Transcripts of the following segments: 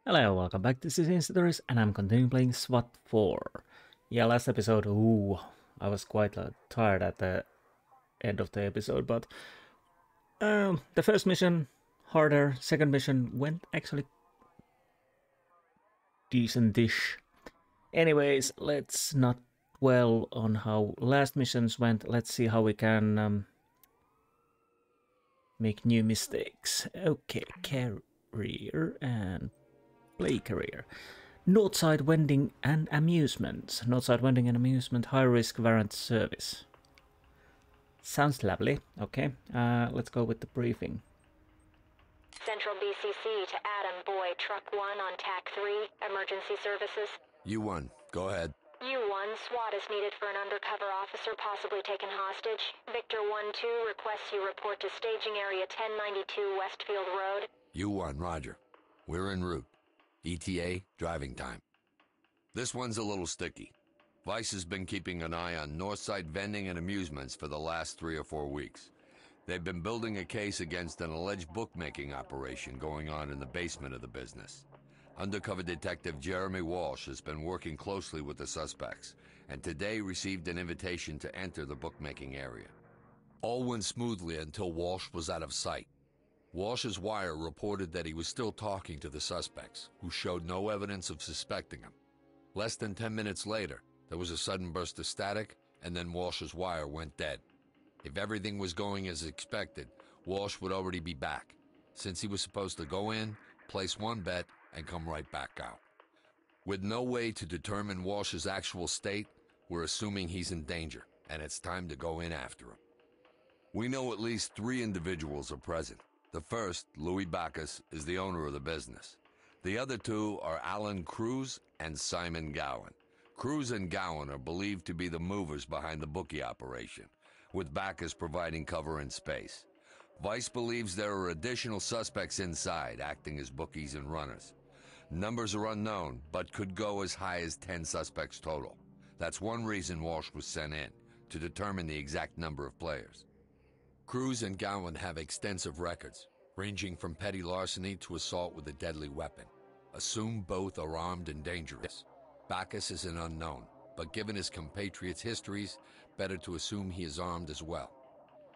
Hello, welcome back. This is Insti and I'm continuing playing Swat 4. Yeah, last episode, I was quite tired at the end of the episode, but the first mission, harder, second mission went actually decent-ish. Anyways, let's not dwell on how last missions went. Let's see how we can make new mistakes. Okay, career and play career. Northside Vending and Amusement. Northside Vending and Amusement, high risk warrant service. Sounds lovely. Okay, let's go with the briefing. Central BCC to Adam Boy, Truck 1 on TAC 3, Emergency Services. U1, go ahead. U1, SWAT is needed for an undercover officer possibly taken hostage. Victor 1-2 requests you report to staging area 1092 Westfield Road. U1, roger. We're en route. ETA, driving time. This one's a little sticky. Vice has been keeping an eye on Northside Vending and Amusements for the last 3 or 4 weeks. They've been building a case against an alleged bookmaking operation going on in the basement of the business. Undercover Detective Jeremy Walsh has been working closely with the suspects, and today received an invitation to enter the bookmaking area. All went smoothly until Walsh was out of sight. Walsh's wire reported that he was still talking to the suspects, who showed no evidence of suspecting him. Less than 10 minutes later, there was a sudden burst of static, and then Walsh's wire went dead. If everything was going as expected, Walsh would already be back, since he was supposed to go in, place one bet, and come right back out. With no way to determine Walsh's actual state, we're assuming he's in danger, and it's time to go in after him. We know at least 3 individuals are present. The first, Louis Bacchus, is the owner of the business. The other 2 are Alan Cruz and Simon Gowan. Cruz and Gowan are believed to be the movers behind the bookie operation, with Bacchus providing cover and space. Vice believes there are additional suspects inside, acting as bookies and runners. Numbers are unknown, but could go as high as 10 suspects total. That's one reason Walsh was sent in, to determine the exact number of players. Cruz and Gowan have extensive records, ranging from petty larceny to assault with a deadly weapon. Assume both are armed and dangerous. Bacchus is an unknown, but given his compatriots' histories, better to assume he is armed as well.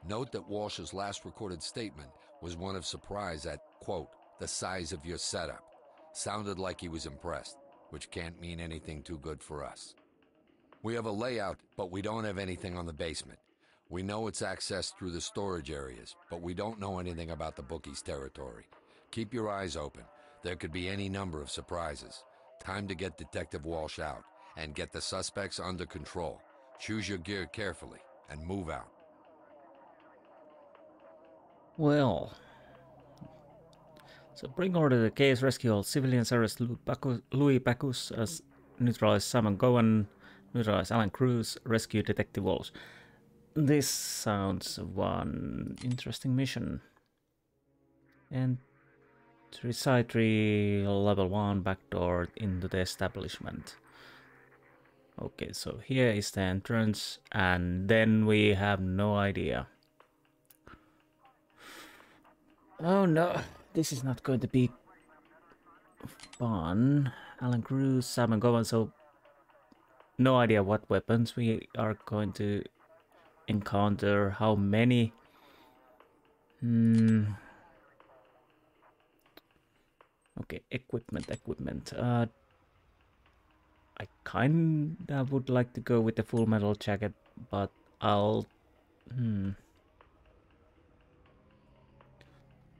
Note that Walsh's last recorded statement was one of surprise at, quote, the size of your setup. Sounded like he was impressed, which can't mean anything too good for us. We have a layout, but we don't have anything on the basement. We know it's accessed through the storage areas, but we don't know anything about the bookies' territory. Keep your eyes open. There could be any number of surprises. Time to get Detective Walsh out and get the suspects under control. Choose your gear carefully and move out. Well, so bring order to the case, rescue all civilians, arrest Louis Bacchus, neutralize Simon Gowan, neutralize Alan Cruz, rescue Detective Walsh. This sounds one interesting mission. Entry side 3, level 1, backdoor into the establishment. Okay, so here is the entrance, and then we have no idea. Oh no, this is not going to be fun. Alan Cruz, Simon Gowan, so no idea what weapons we are going to encounter, how many. Okay, equipment. I kinda would like to go with the full metal jacket, but I'll...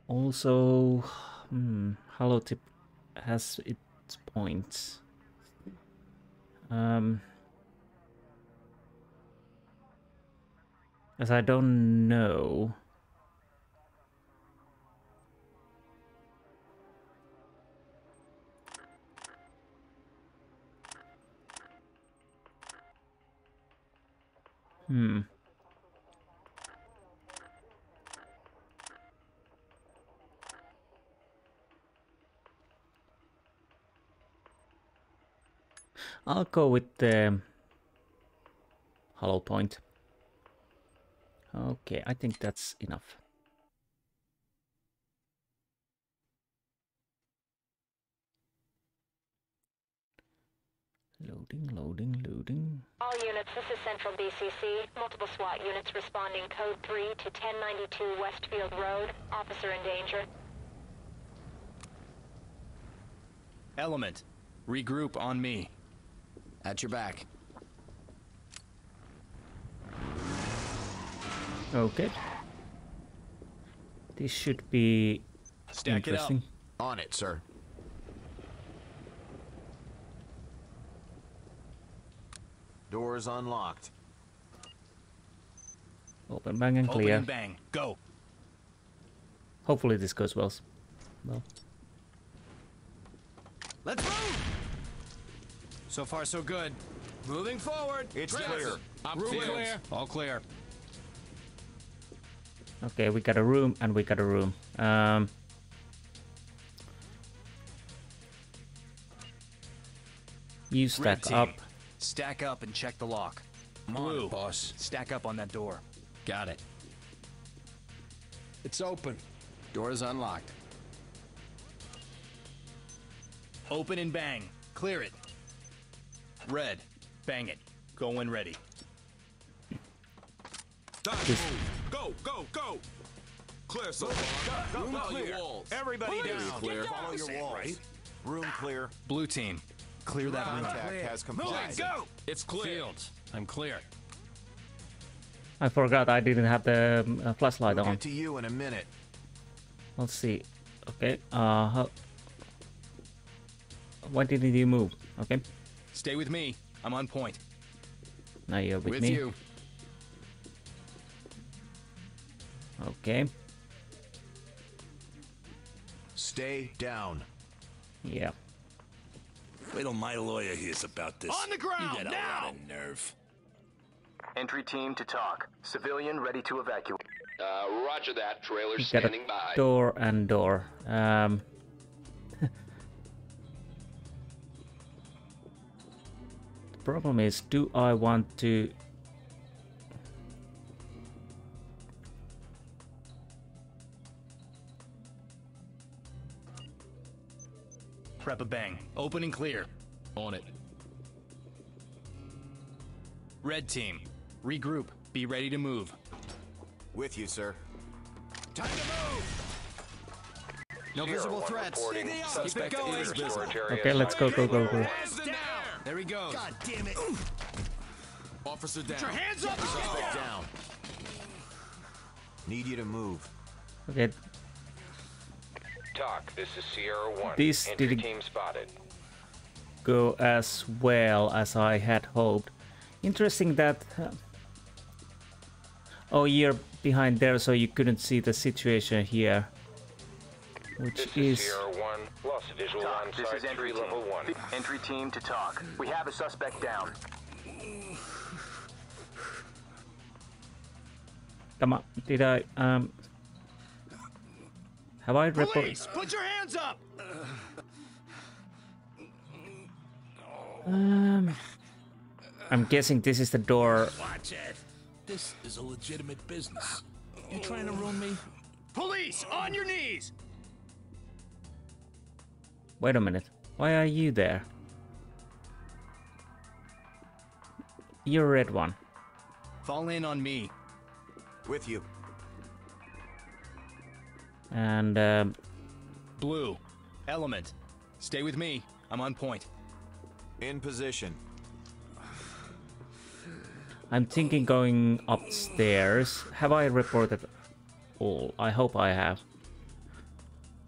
Also, Hollow Tip has its points. As I don't know. I'll go with the hollow point. Okay, I think that's enough. Loading. All units, this is Central BCC. Multiple SWAT units responding code 3 to 1092 Westfield Road. Officer in danger. Element, regroup on me. At your back. Okay. This should be Stack interesting. it up. On it, sir. Doors unlocked. Open, bang, and Open clear. and bang. Go. Hopefully this goes well. Let's move! So far, so good. Moving forward. It's clear. Room clear. All clear. Okay, we got a room and we got a room. You Red stack team, up. Stack up and check the lock. Blue, boss. Stack up on that door. Got it. It's open. Doors unlocked. Open and bang. Clear it. Red, bang it. Go when ready. Go, go, go! Clear so far. Room clear. Everybody down. Clear. Follow your walls. Right? Room clear. Blue team, clear that room. Contact has complied. Go! It's clear. Fields, I'm clear. I forgot I didn't have the flashlight We'll on. get to you in a minute. Let's see. Okay. Why didn't you move? Okay. Stay with me. I'm on point. Now you're with With me. you. Okay. Stay down. Yeah. Wait till my lawyer hears about this. On the ground, You got now! a lot of nerve. Entry team to talk. Civilian ready to evacuate. Roger that. Trailer We got standing a by. door and door. The problem is, do I want to... Prep a bang. Open and clear. On it. Red team, regroup. Be ready to move. With you, sir. Time to move! No visible threats. Suspect Keep it going. is visible. Okay, let's go. There he goes. God damn it. Officer down. Put your hands up! Suspect down. Need you to move. Okay, Talk, this is Sierra 1. This Entry didn't- team spotted. go as well as I had hoped. Interesting that... oh, you're behind there, so you couldn't see the situation here. Which This is... is Sierra 1. Lost visual Talk, on this site is entry 3 team. level 1. Entry team to talk. We have a suspect down. Come on, did I... have I reported... Police, put your hands up! I'm guessing this is the door. Watch it. This is a legitimate business. You trying to ruin me? Police, on your knees! Wait a minute. Why are you there? You're a red one. Fall in on me. With you. And Blue, element. Stay with me. I'm on point. In position. I'm thinking going upstairs. Have I reported all? I hope I have.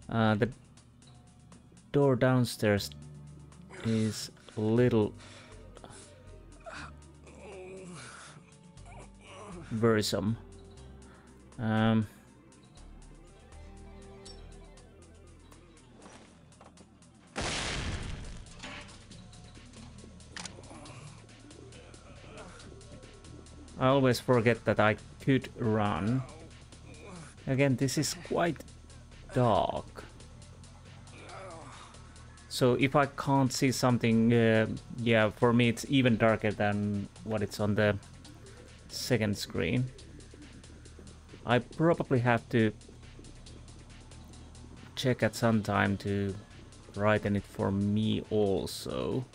The door downstairs is a little worrisome. I always forget that I could run. Again, this is quite dark. So if I can't see something, yeah, for me it's even darker than what it's on the second screen. I probably have to check at some time to brighten it for me also.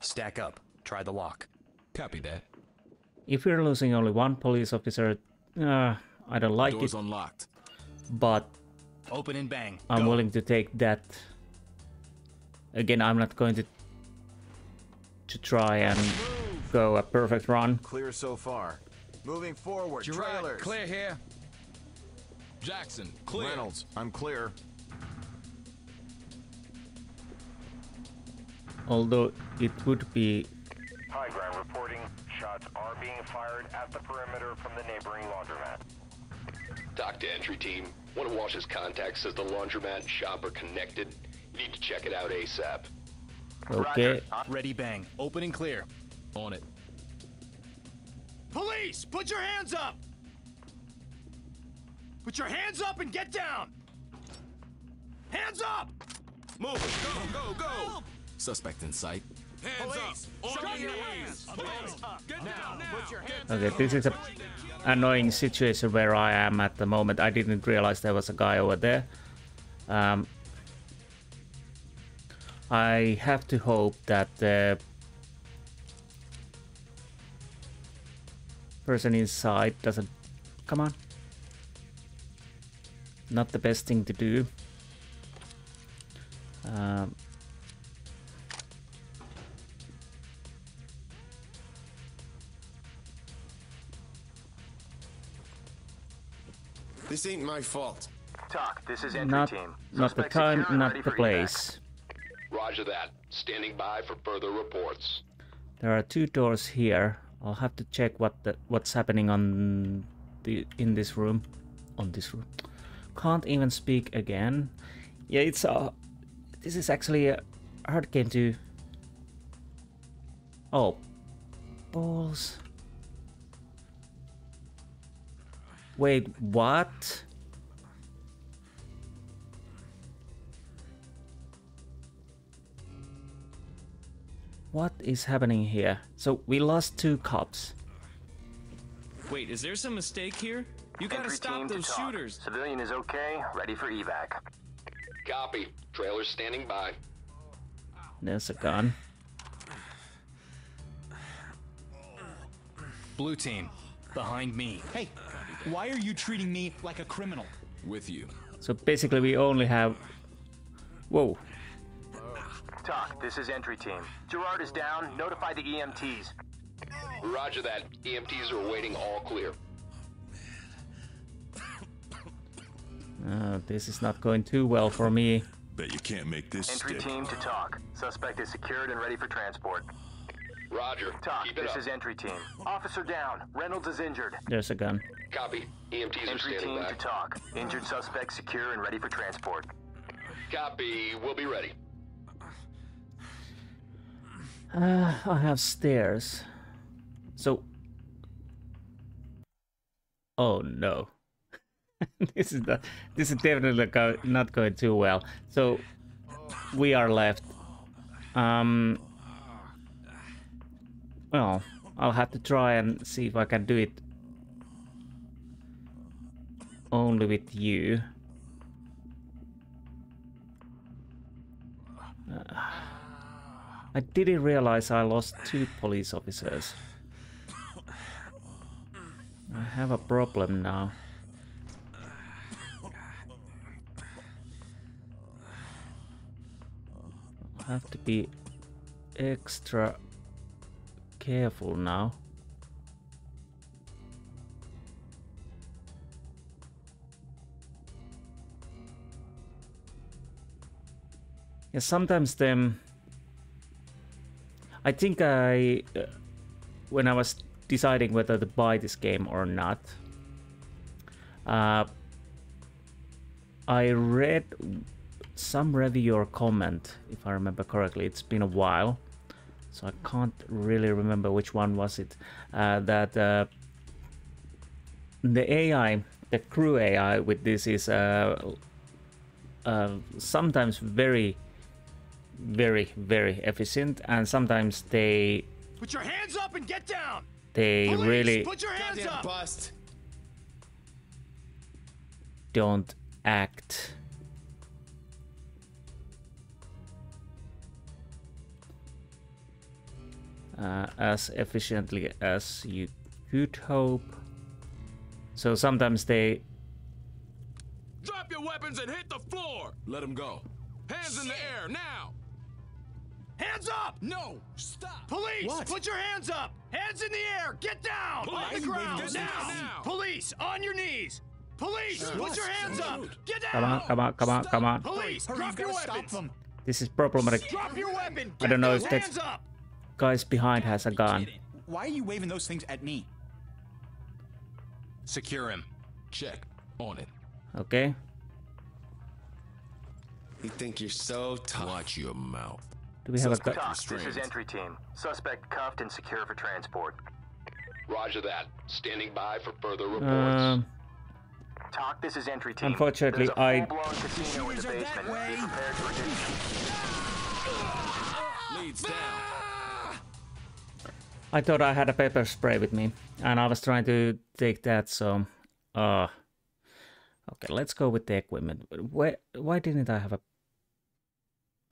Stack up. Try the lock. Copy that. If we're losing only one police officer, I don't like Door's it, unlocked. but Open and bang. I'm Go. willing to take that. Again, I'm not going to try and go a perfect run. Clear so far. Moving forward. Trailers. Clear here. Jackson, clear. Reynolds, I'm clear. Although it would be... High ground reporting. Shots are being fired at the perimeter from the neighboring laundromat. Talk to entry team. One of Walsh's contacts says the laundromat and shop are connected. You need to check it out ASAP. Okay. Ready, bang. Open and clear. On it. Police! Put your hands up! Put your hands up and get down! Hands up! Move it. Go, go, go. Suspect in sight. Hands up. On your knees. Get down now. Okay, this is a annoying situation where I am at the moment. I didn't realize there was a guy over there. I have to hope that the person inside doesn't... Come on. Not the best thing to do. This ain't my fault. Talk, this is entry Not team. the Suspect time, secure and not ready the for place. Roger that. Standing by for further reports. There are two doors here. I'll have to check what's happening on in this room. On this room. Can't even speak again. Yeah, it's this is actually a hard game to... Oh. Balls. Wait, what? What is happening here? So we lost 2 cops. Wait, is there some mistake here? You gotta Entry stop team to those talk. shooters. Civilian is okay, ready for evac. Copy. Trailer's standing by. There's a gun. Blue team. Behind me. Hey, why are you treating me like a criminal? With you. So basically we only have... Whoa. Talk, this is entry team. Gerard is down, notify the EMTs. Roger that. EMTs are awaiting all clear. This is not going too well for me. Bet you can't make this Entry stick. team to talk. Suspect is secured and ready for transport. Roger. Talk, Keep it this up. is entry team. Officer down. Reynolds is injured. There's a gun. Copy. EMTs are Entry standing team by. to talk. Injured suspect secure and ready for transport. Copy. We'll be ready. I have stairs. So... Oh no. This is definitely not going too well. So we are left. Well, I'll have to try and see if I can do it only with you. I didn't realize I lost 2 police officers. I have a problem now. I have to be extra careful now. Yeah, sometimes them. I think when I was deciding whether to buy this game or not, I read some review or comment, if I remember correctly. It's been a while, so I can't really remember which one was it. That the AI, the crew AI with this is sometimes very efficient, and sometimes they Put your hands up and get down! they Police, really put your hands Goddamn up! bust. don't act as efficiently as you could hope. So sometimes they... Drop your weapons and hit the floor! Let him go. Hands in the air, now! Hands up! No! Stop! Police! What? Put your hands up! Hands in the air! Get down! Police, On the get ground! down now. Police! On your knees! Police! Put your hands up! Get down! Come on, come on, come on, come on. Police! Hurry, Drop you your gotta stop weapons! them. This is problematic. Drop your weapon! I don't know if that Hands up! guys behind has a gun. Why are you waving those things at me? Secure him. Check. On it. Okay. You think you're so tough. Watch your mouth. Do we have a gun? Talk, this is entry team. Suspect cuffed and secure for transport. Roger that. Standing by for further reports. Talk, this is entry team. Unfortunately, There's a full-blown casino in the basement. Be prepared to resist. Leads down. I thought I had a pepper spray with me, and I was trying to take that, so... Okay, let's go with the equipment. Why didn't I have a...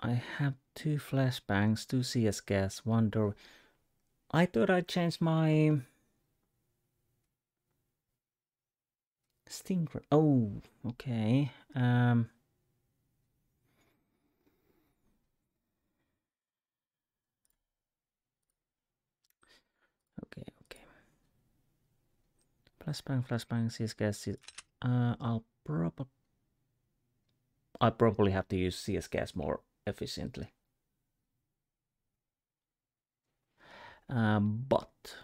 I have 2 flashbangs, 2 CS gas, 1 door... I thought I changed my... Sting... Oh, okay. Okay. Flashbang, CS gas... I'll probably have to use CS gas more efficiently. But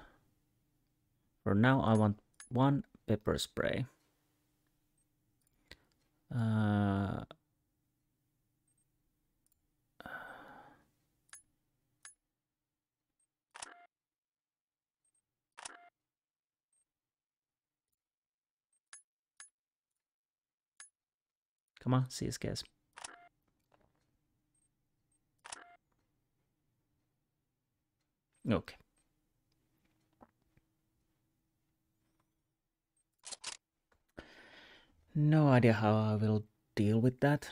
for now I want 1 pepper spray. Come on, CS gas. Okay. No idea how I will deal with that.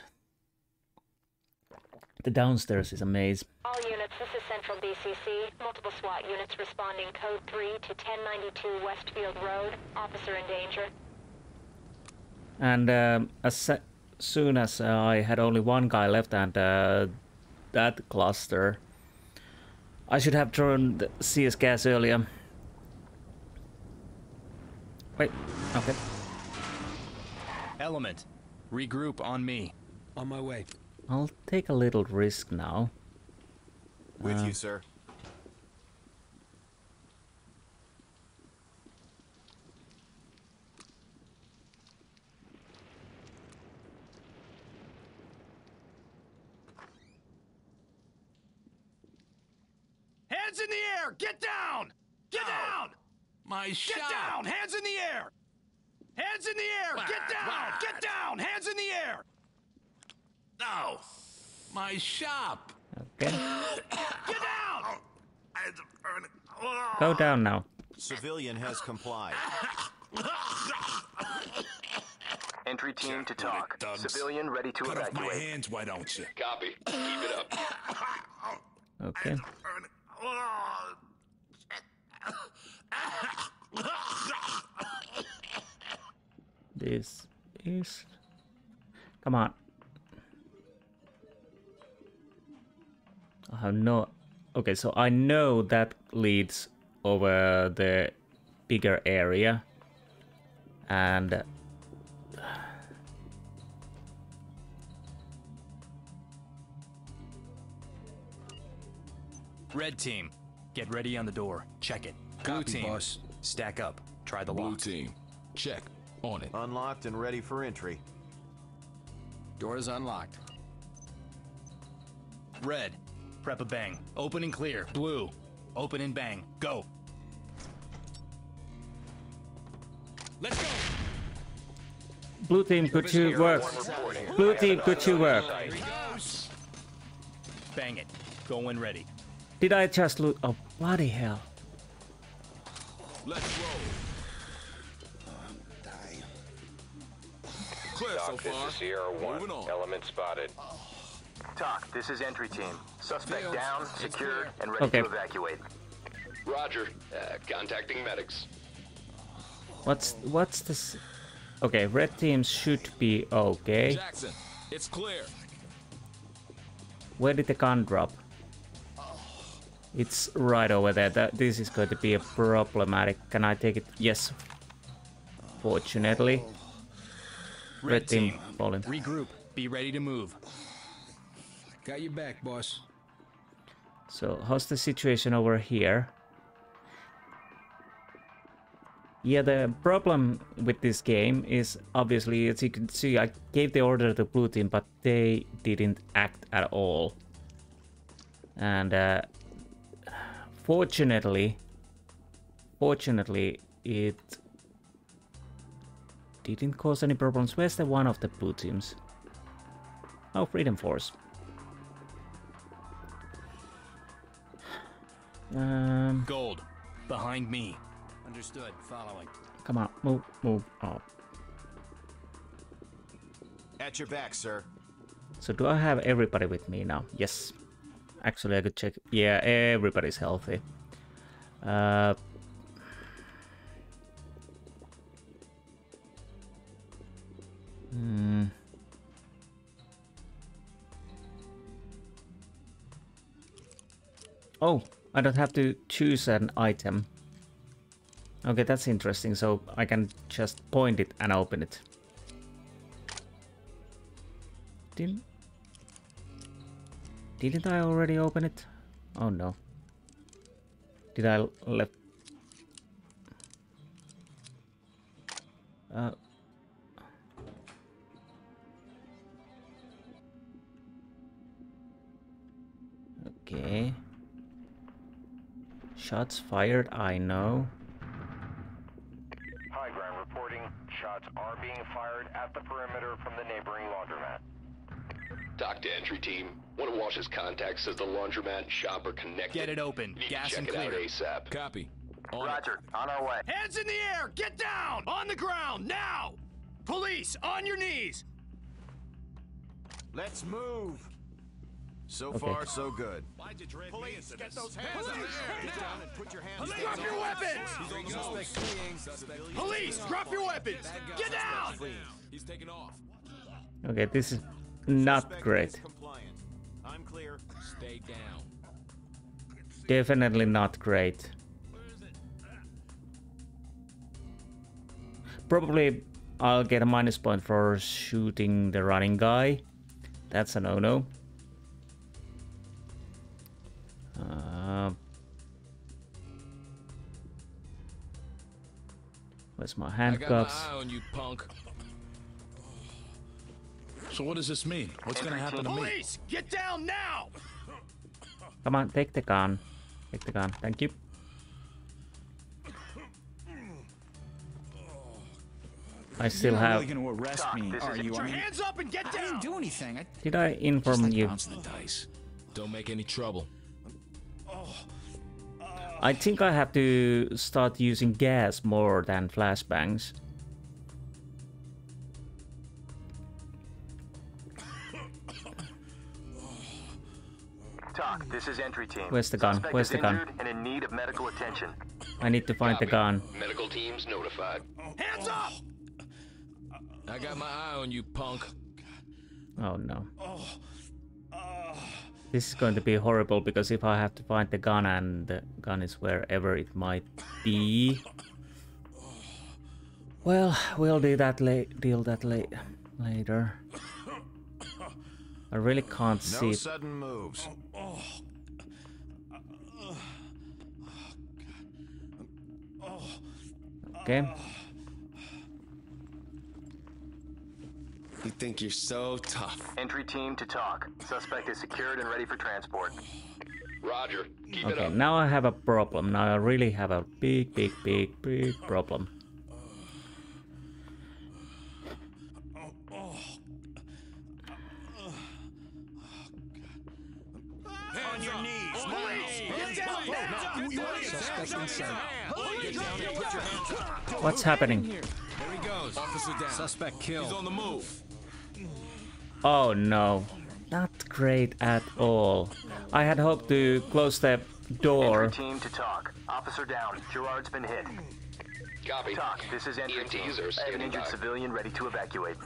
The downstairs is a maze. All units, this is Central BCC. Multiple SWAT units responding code 3 to 1092 Westfield Road. Officer in danger. And as soon as I had only 1 guy left and that cluster, I should have thrown the CS gas earlier. Wait, okay. Element. Regroup on me. On my way. I'll take a little risk now. With you, sir. Hands in the air! Get down! Get down! My shot. Get down! Hands in the air! Hands in the air! Get down! Get down! Hands in the air! No. My shop. Okay. Get down! Go down now. Civilian has complied. Entry team to talk. Civilian ready to Cut off my evacuate. hands, why don't you? Copy. Keep it up. Okay. This is... Come on. I have no... Okay, so I know that leads over the bigger area. And... Red team, get ready on the door. Check it. Blue Copy, team, boss. stack up. Try the Blue lock. team. Check. On it. Unlocked and ready for entry. Door is unlocked. Red, prep a bang. Open and clear. Blue, open and bang. Go. Let's go. Blue team, good to work. Blue team, good to work. Bang it. Go when ready. Did I just loot? Oh, bloody hell. Let's roll. Clear so Doc, this far. is Sierra 1. Moving on. Element spotted. Talk, this is entry team. Suspect Fields, down, it's secured, clear. and ready Okay. to evacuate. Roger. Contacting medics. What's this? Okay, red team should be okay. Jackson, it's clear. Where did the gun drop? It's right over there. This is going to be a problematic. Can I take it? Yes. Fortunately. Red team, falling. regroup. Be ready to move. Got your back, boss. So, how's the situation over here? Yeah, the problem with this game is obviously, as you can see, I gave the order to the blue team, but they didn't act at all. And fortunately, it didn't cause any problems. Where's the one of the blue teams? Oh, Freedom Force. Gold, behind me. Understood. Following. Come on, move up. At your back, sir. So do I have everybody with me now? Yes. Actually, I could check. Yeah, everybody's healthy. Oh, I don't have to choose an item. Okay, that's interesting. So I can just point it and open it. Didn't I already open it? Oh no. Did I left? Okay. Shots fired, I know. High ground reporting. Shots are being fired at the perimeter from the neighboring laundromat. Talk to entry team. One of Walsh's contacts says the laundromat and shop are connected. Get it open. You need Gas to and check it out clear. ASAP. Copy. Roger, on our way. Hands in the air! Get down! On the ground, now! Police, on your knees! Let's move. So Okay. far, so good. Police, get those hands up. Get down and put your hands Drop your weapons! Police, drop your weapons! Get down! He's taking off. Okay, this is not great. Compliant. I'm clear. Stay down. Definitely not great. Probably I'll get a minus point for shooting the running guy. That's a no-no. Where's my I got my handcuffs? eye on you, punk. So what does this mean? What's gonna happen to me? Police, get down now! Come on, take the gun. Take the gun. Thank you. I still You're not have. really going to arrest me, this are is- you? Put I your mean, hands up and get I down! didn't do anything. Did I inform Just you? bouncing the dice. Don't make any trouble. I think I have to start using gas more than flashbangs. Talk, this is entry team. Where's the gun? Suspect Where's is the gun? injured and in need of medical attention. I need to find the Copy. gun. Medical teams notified. Hands up! I got my eye on you, punk. Oh no. This is going to be horrible because if I have to find the gun and the gun is wherever it might be. Well, we'll do that later. I really can't see No it. sudden moves. Okay. You think you're so tough. Entry team to talk. Suspect is secured and ready for transport. Roger. Keep it Okay, up. now I have a problem. Now I really have a big problem. On your knees. Police, get down! Hands up! What's happening? There he goes. Officer down. Suspect killed. He's on the move. Oh no. Not great at all. I had hoped to close the door. Entry team to talk. Officer down. Gerard's been hit. Copy. Talk. This is entry team. EMTs are I have an standing injured by. civilian ready to evacuate.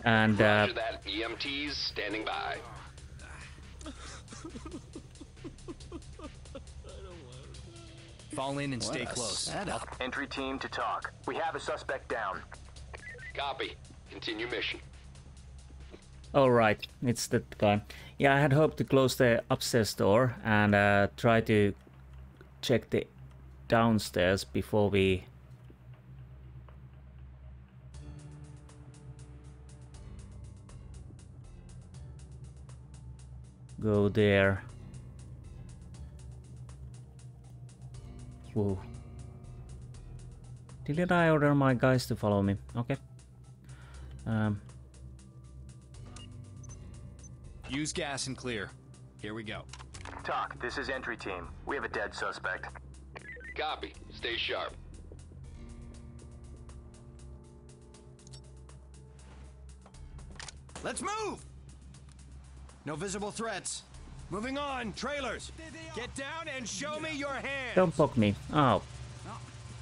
And Roger that. EMTs standing by. Fall in and stay close. Entry team to talk. We have a suspect down. Copy. Continue mission. alright, it's the time. Yeah, I had hoped to close the upstairs door and try to check the downstairs before we go there. Whoa. Didn't I order my guys to follow me? Okay. Use gas and clear. Here we go. Talk, this is entry team. We have a dead suspect. Copy. Stay sharp. Let's move! No visible threats. Moving on, trailers. Get down and show me your hands. Don't poke me. Oh.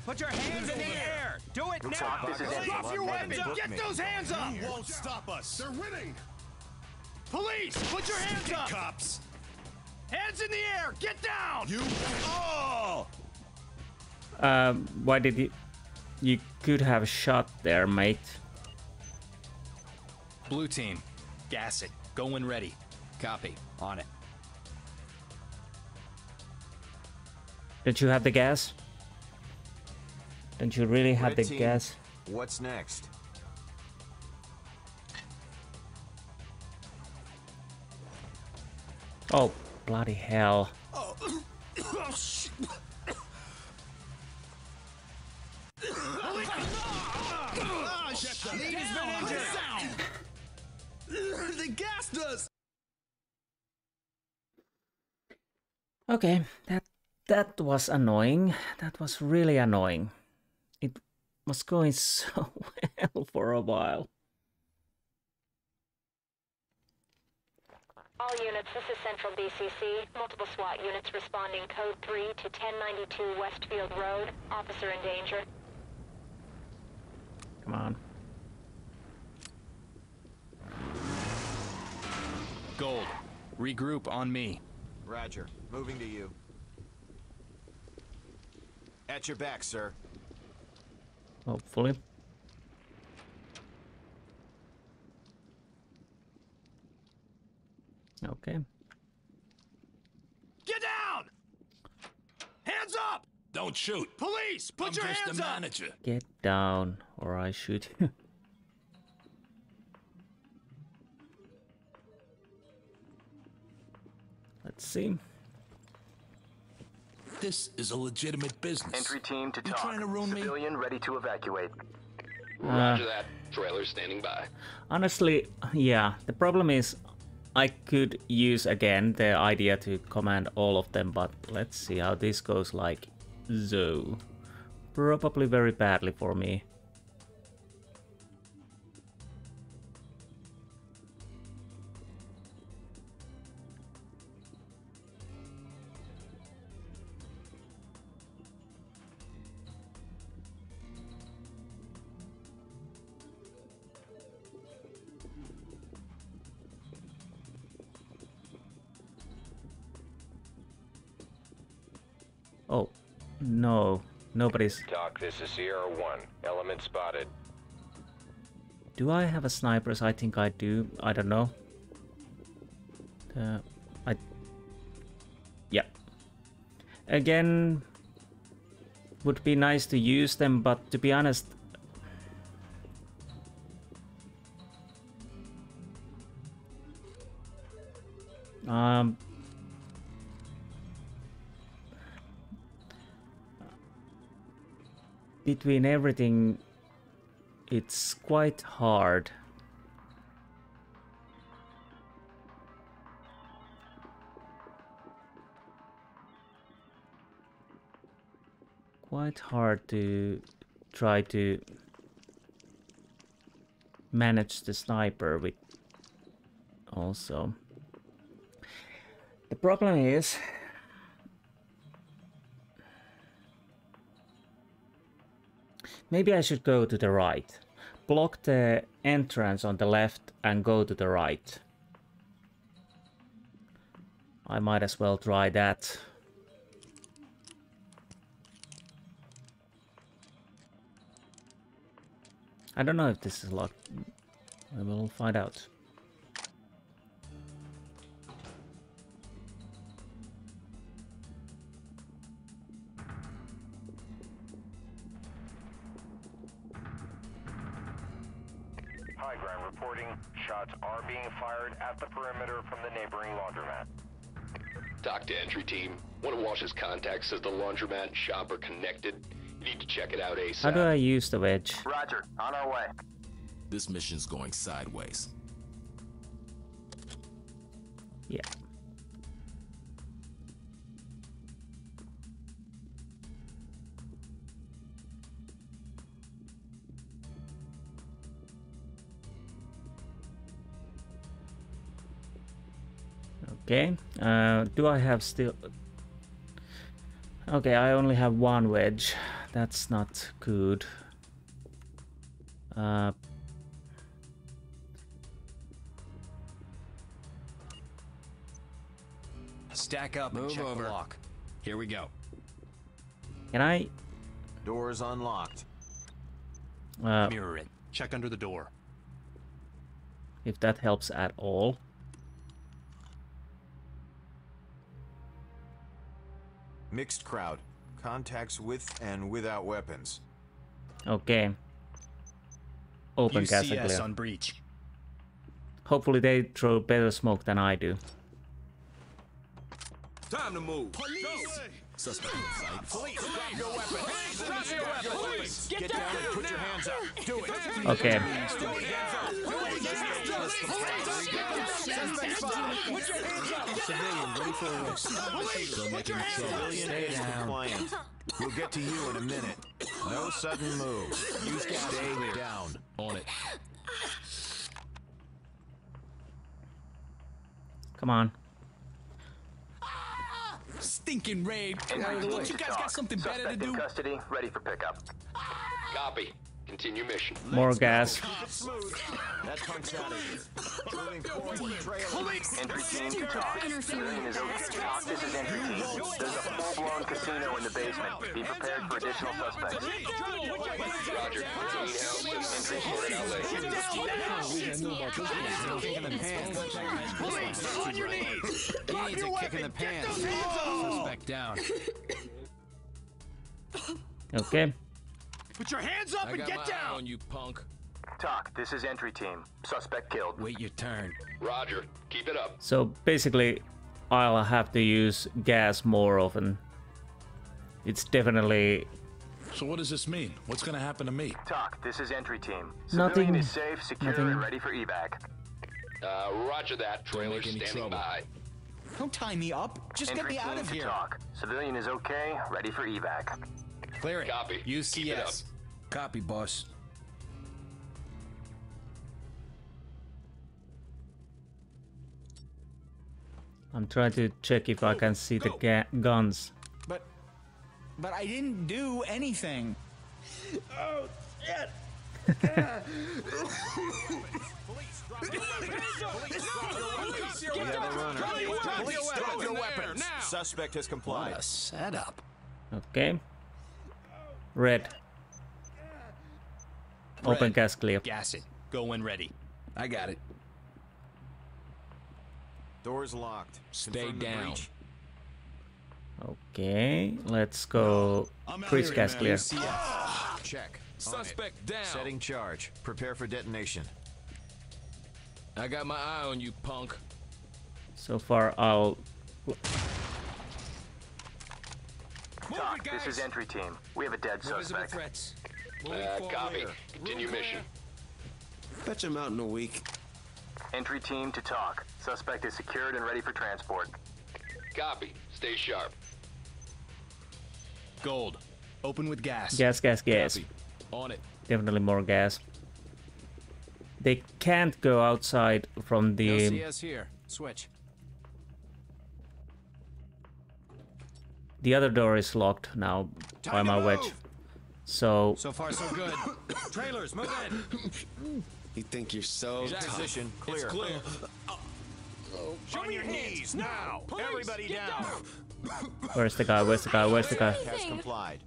Put your hands in the air. Do it now. Talk, this is Drop your weapons. Get those hands up. You won't stop us. They're winning. Police, put your hands up. Cops. Hands in the air. Get down. You. Oh! Why did you... You could have shot there, mate. Blue team, gas it. Go when ready. Copy. On it. Don't you have the gas? Don't you really have the Red team, gas? What's next? Oh, bloody hell. Oh, shit. Lead has been injured. They gassed us. Okay, that was annoying. That was really annoying. It was going so well for a while. All units, this is Central BCC. Multiple SWAT units responding code 3 to 1092 Westfield Road. Officer in danger. Come on. Gold, regroup on me. Roger. Moving to you. At your back, sir. Hopefully. Okay. Get down! Hands up! Don't shoot. Police, put your just hands the up! manager. Get down, or I shoot. Let's see. This is a legitimate business. Entry team to You talk. trying to ruin me? Civilian ready to evacuate. Roger that. Trailer standing by. Honestly, yeah, the problem is I could use again the idea to command all of them, but let's see how this goes like so. Probably very badly for me. Oh, no. Nobody's... Doc, this is Sierra 1. Element spotted. Do I have a snipers? I think I do. I don't know. Yeah. Again, would be nice to use them, but to be honest... Between everything, it's quite hard. Quite hard to try to manage the sniper with also. The problem is Maybe I should go to the right. Block the entrance on the left and go to the right. I might as well try that. I don't know if this is locked. We will find out. High ground reporting. Shots are being fired at the perimeter from the neighboring laundromat. Talk to entry team. One of Walsh's contacts says the laundromat and shop are connected. You need to check it out ASAP. How do I use the wedge? Roger, on our way. This mission's going sideways. Yeah. Okay. Do I have still... Okay, I only have one wedge. That's not good. Stack up and check the lock. Here we go. Can I... Door's unlocked. Mirror it. Check under the door. If that helps at all. Mixed crowd. Contacts with and without weapons. Okay. Open gas and UCS clear. on breach. Hopefully they throw better smoke than I do. Time to move. Police! Suspect in sight. Police, drop your weapons. Drop your weapons. Get down and put your hands up. Do it. Okay. Civilian, ready for arrest. Don't make any trouble. Stay down. We'll get to you in a minute. No sudden moves. You stay down. On it. Come on. Stinking raid. Entry team Don't to you guys talk. got something better to Suspect in do? custody, ready for pickup. Copy. Continue mission. More gas. That punk's out of here. Moving forward, trailer. Entry team to talk. Civilian is okay. Talk, this is entry team. There's a full-blown casino in the basement. Be prepared for additional suspects. Roger. Entry On your knees. He needs a kick in the pants. Suspect down. Okay. Put your hands up I and got get my eye down. on you, punk. Talk, this is entry team. Suspect killed. Wait your turn. Roger. Keep it up. So basically, I'll have to use gas more often. It's definitely... So what does this mean? What's gonna happen to me? Talk, this is entry team. Nothing. Civilian is safe, secure, Nothing. and ready for evac. Roger that. Trailer make any standing trouble. by. Don't tie me up. Just Entry get me out team of to here. talk. Civilian is okay, ready for evac. Clear it. Copy. Keep it up. UCS. Copy, boss. I'm trying to check if I can see the guns. But I didn't do anything. Oh, shit. We have a runner. Police, drop your weapons. Suspect has complied. What a setup. Okay. Red. Open Red. gas clear. Gas it. Go when ready. I got it. Door's locked. Stay Confirm the down. breach. Okay, let's go. Breach gas clear. UCS. Check. On it. Suspect down. Setting charge. Prepare for detonation. I got my eye on you, punk. So far, I'll... Talk, this is entry team. We have a dead suspect. threats. Copy. Continue mission. Fetch him out in a week. Entry team to talk. Suspect is secured and ready for transport. Copy. Stay sharp. Gold. Open with gas. Gas. Copy. On it. Definitely more gas. They can't go outside from the... LCS here. Switch. The other door is locked now by my wedge. So far, so good. Trailers, move in. You think you're so tough. Position clear. It's clear. Show me your knees now. Everybody down. where's the guy? Where's the guy? Where's the guy? Has complied.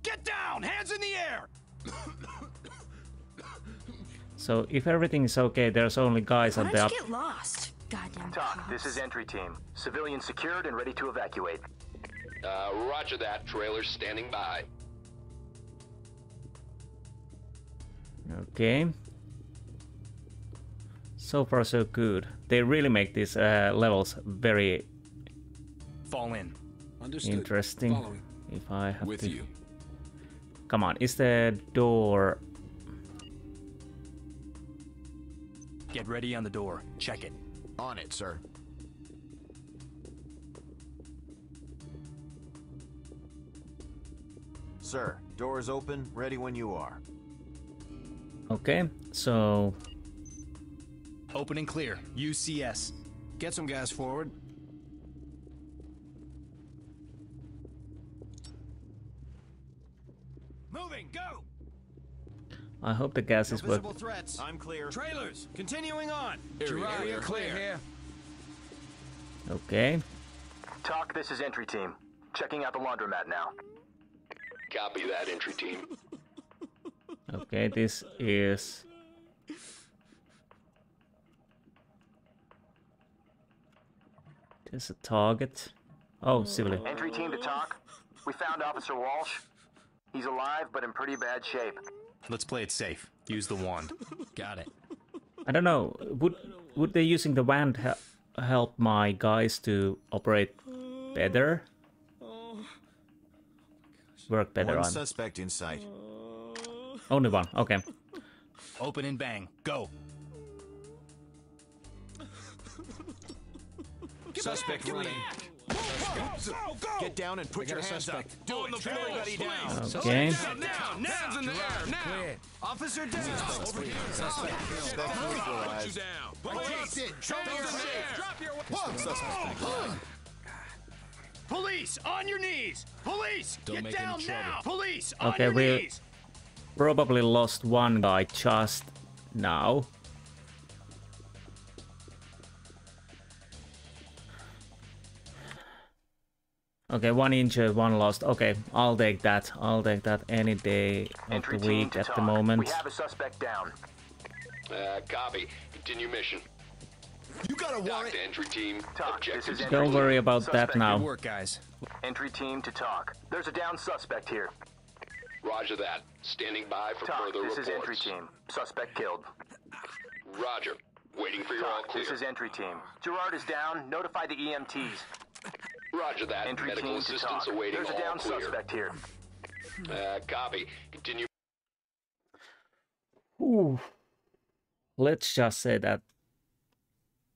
Get down! Hands in the air! So if everything is okay, there's only guys Why on don't the you up. get lost? Goddamn TOC, cops. this is entry team. Civilians secured and ready to evacuate. Roger that. Trailers standing by. Okay. So far so good. They really make these levels very Fall in. Understood. interesting. Following. If I have With to... you. Come on, is the door... Get ready on the door. Check it. On it, sir. Sir, door is open, ready when you are. Okay, so... Open and clear. UCS. Get some gas forward. Moving, go! I hope the gas is Visible working. threats. I'm clear. Trailers, continuing on. Area clear here. Okay. TOC, this is entry team. Checking out the laundromat now. Copy that, entry team. Okay, this is... There's a target. Oh, civilian. Entry team to TOC. We found Officer Walsh. He's alive, but in pretty bad shape. Let's play it safe. Use the wand. Got it. I don't know. Would they using the wand help my guys to operate better? Work better One on. suspect in sight. Only one. Okay. Open and bang. Go. Suspect running. Get down and put your hands up. Do it. Everybody down. Okay. Down. Hands in the air. Now. Officer down. Over here. Suspect neutralized. Police. Show me your hands. Drop your Suspect. Police, on your knees. Police, Don't get make any down trouble. now. Police, on Okay, your we knees. probably lost one guy just now. Okay, one injured, one lost. Okay, I'll take that. I'll take that any day of Entry the team week to at the TOC. moment. We have a suspect down. Copy. Continue mission. You got a Dock to entry team. TOC, this is Objectives. entry Don't team. worry about that Suspect now. Good work, guys. Entry team to TOC. There's a down suspect here. Roger that. Standing by for TOC, further this is entry reports. team. Suspect killed. Roger. Waiting for your all TOC, clear. this is entry team. Gerard is down. Notify the EMTs. Roger that. Entry Medical team to assistance TOC. awaiting There's a all down clear. suspect here. Copy. Continue. Ooh. Let's just say that.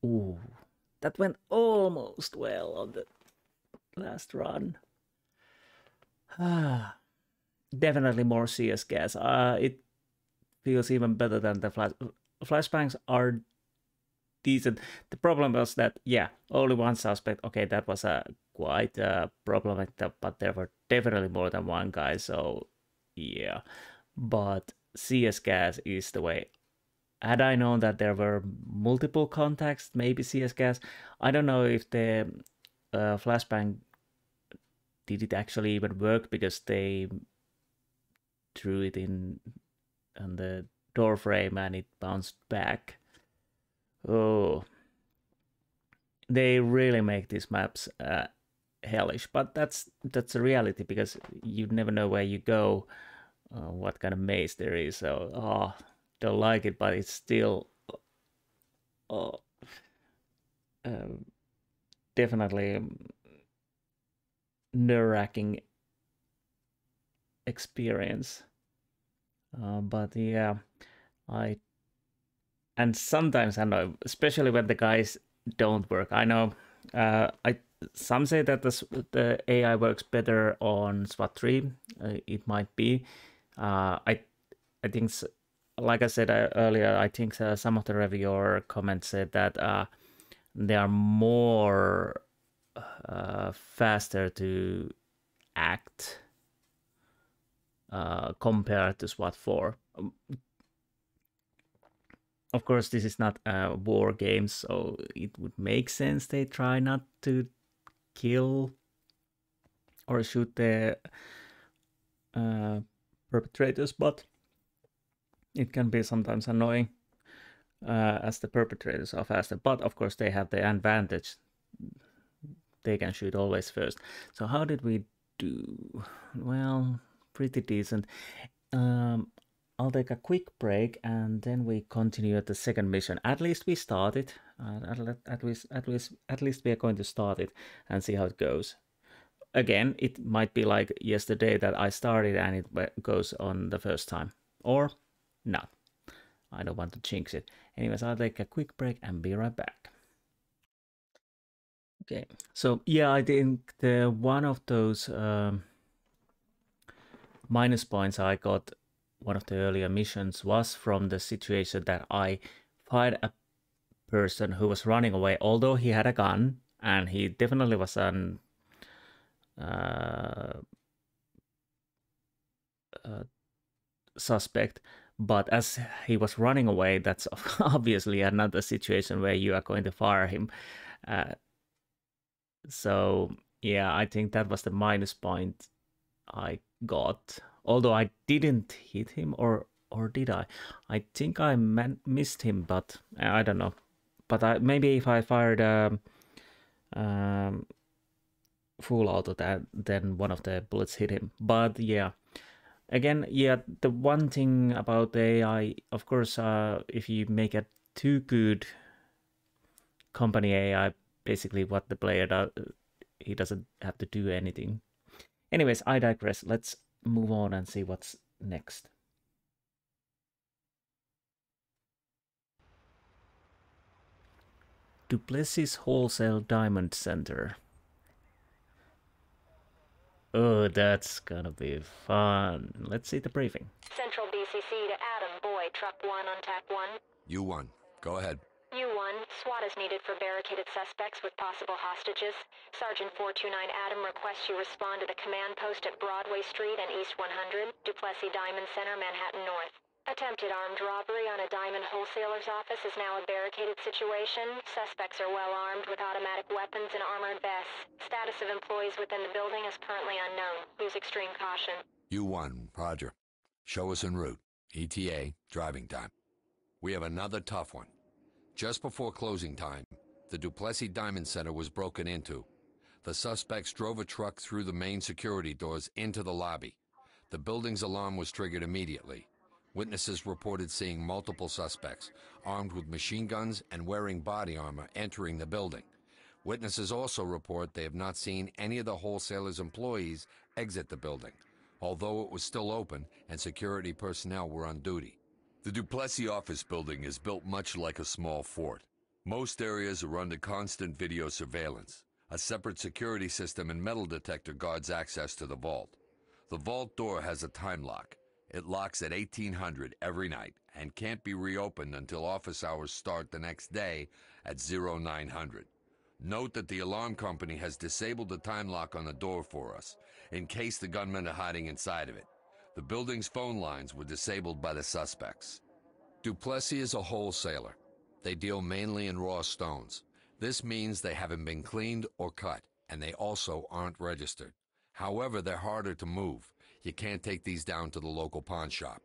Ooh. That went almost well on the last run. Ah. Definitely more CS gas. It feels even better than the flashbangs are decent. The problem was that, yeah, only one suspect. Okay, that was quite problematic, but there were definitely more than one guy, so yeah. But CS gas is the way. Had I known that there were multiple contacts, maybe CS gas. I don't know if the flashbang did it actually even work, because they threw it in on the door frame and it bounced back. Oh, they really make these maps hellish, but that's a reality, because you never know where you go, what kind of maze there is. So, don't like it, but it's still definitely nerve-wracking experience. But yeah, and sometimes I know, especially when the guys don't work. I know, some say that the AI works better on SWAT 3. It might be. I think, like I said earlier, I think some of the reviewer comments said that they are more faster to act compared to SWAT 4. Of course, this is not a war game, so it would make sense they try not to kill or shoot the perpetrators, but it can be sometimes annoying as the perpetrators are faster. But of course, they have the advantage. They can shoot always first. So how did we do? Well, pretty decent. I'll take a quick break and then we continue at the second mission. At least we started. At least we are going to start it and see how it goes. Again, it might be like yesterday that I started and it goes on the first time, or not. I don't want to jinx it. Anyways, I'll take a quick break and be right back. Okay, so yeah, I think one of those minus points I got one of the earlier missions was from the situation that I fired a person who was running away, although he had a gun and he definitely was an suspect, but as he was running away, that's obviously another situation where you are going to fire him. So yeah, I think that was the minus point I got. Although I didn't hit him, or did I? I think I missed him, but I don't know. But maybe if I fired full auto, then one of the bullets hit him. But yeah, again, yeah, the one thing about the AI, of course, if you make a too good company AI, basically what the player does, he doesn't have to do anything. Anyways, I digress. Let's move on and see what's next. Duplessis Wholesale Diamond Center. Oh, that's gonna be fun. Let's see the briefing. Central BCC to Adam, Boy, Truck 1 on TAC 1. U1, go ahead. U1, SWAT is needed for barricaded suspects with possible hostages. Sergeant 429 Adam requests you respond to the command post at Broadway Street and East 100, Duplessis Diamond Center, Manhattan North. Attempted armed robbery on a diamond wholesaler's office is now a barricaded situation. Suspects are well armed with automatic weapons and armored vests. Status of employees within the building is currently unknown. Use extreme caution. U1, Roger. Show us en route. ETA, driving time. We have another tough one. Just before closing time, the Duplessis Diamond Center was broken into. The suspects drove a truck through the main security doors into the lobby. The building's alarm was triggered immediately. Witnesses reported seeing multiple suspects, armed with machine guns and wearing body armor, entering the building. Witnesses also report they have not seen any of the wholesaler's employees exit the building, although it was still open and security personnel were on duty. The Duplessis office building is built much like a small fort. Most areas are under constant video surveillance. A separate security system and metal detector guards access to the vault. The vault door has a time lock. It locks at 1800 every night and can't be reopened until office hours start the next day at 0900. Note that the alarm company has disabled the time lock on the door for us, in case the gunmen are hiding inside of it. The building's phone lines were disabled by the suspects. Duplessis is a wholesaler. They deal mainly in raw stones. This means they haven't been cleaned or cut, and they also aren't registered. However, they're harder to move. You can't take these down to the local pawn shop.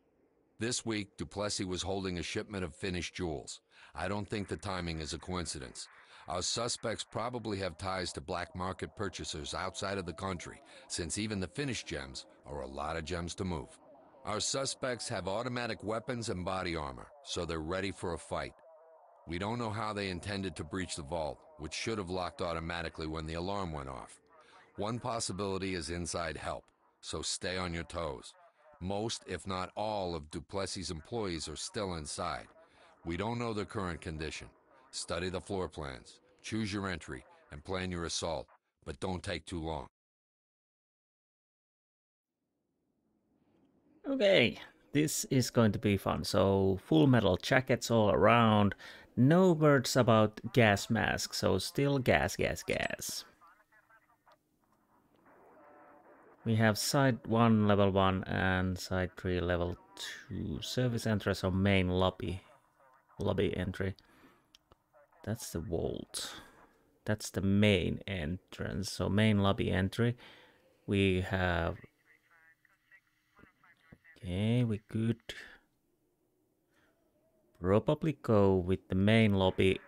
This week, Duplessis was holding a shipment of finished jewels. I don't think the timing is a coincidence. Our suspects probably have ties to black market purchasers outside of the country, since even the finished gems are a lot of gems to move. Our suspects have automatic weapons and body armor, so they're ready for a fight. We don't know how they intended to breach the vault, which should have locked automatically when the alarm went off. One possibility is inside help, so stay on your toes. Most, if not all, of Duplessis' employees are still inside. We don't know their current condition. Study the floor plans, choose your entry, and plan your assault, but don't take too long. Okay, this is going to be fun. So, full metal jackets all around. No words about gas masks, so still gas. We have side 1 level 1 and side 3 level 2. Service entrance or main lobby entry. That's the vault. That's the main entrance. So main lobby entry. We have. Okay, we could probably go with the main lobby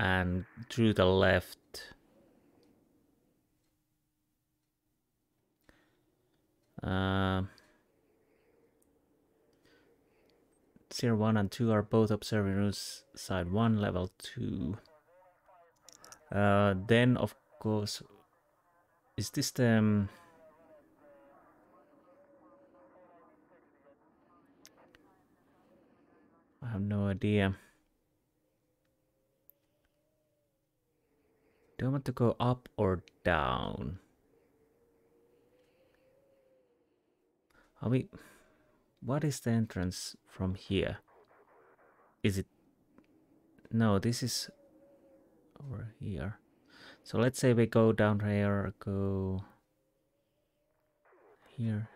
and through the left. Tier 1 and 2 are both observing rooms. Side 1, level 2. Then, of course, is this the... I have no idea. Do I want to go up or down? Are we... What is the entrance from here? Is it... No, this is over here. So let's say we go down here, go... Here.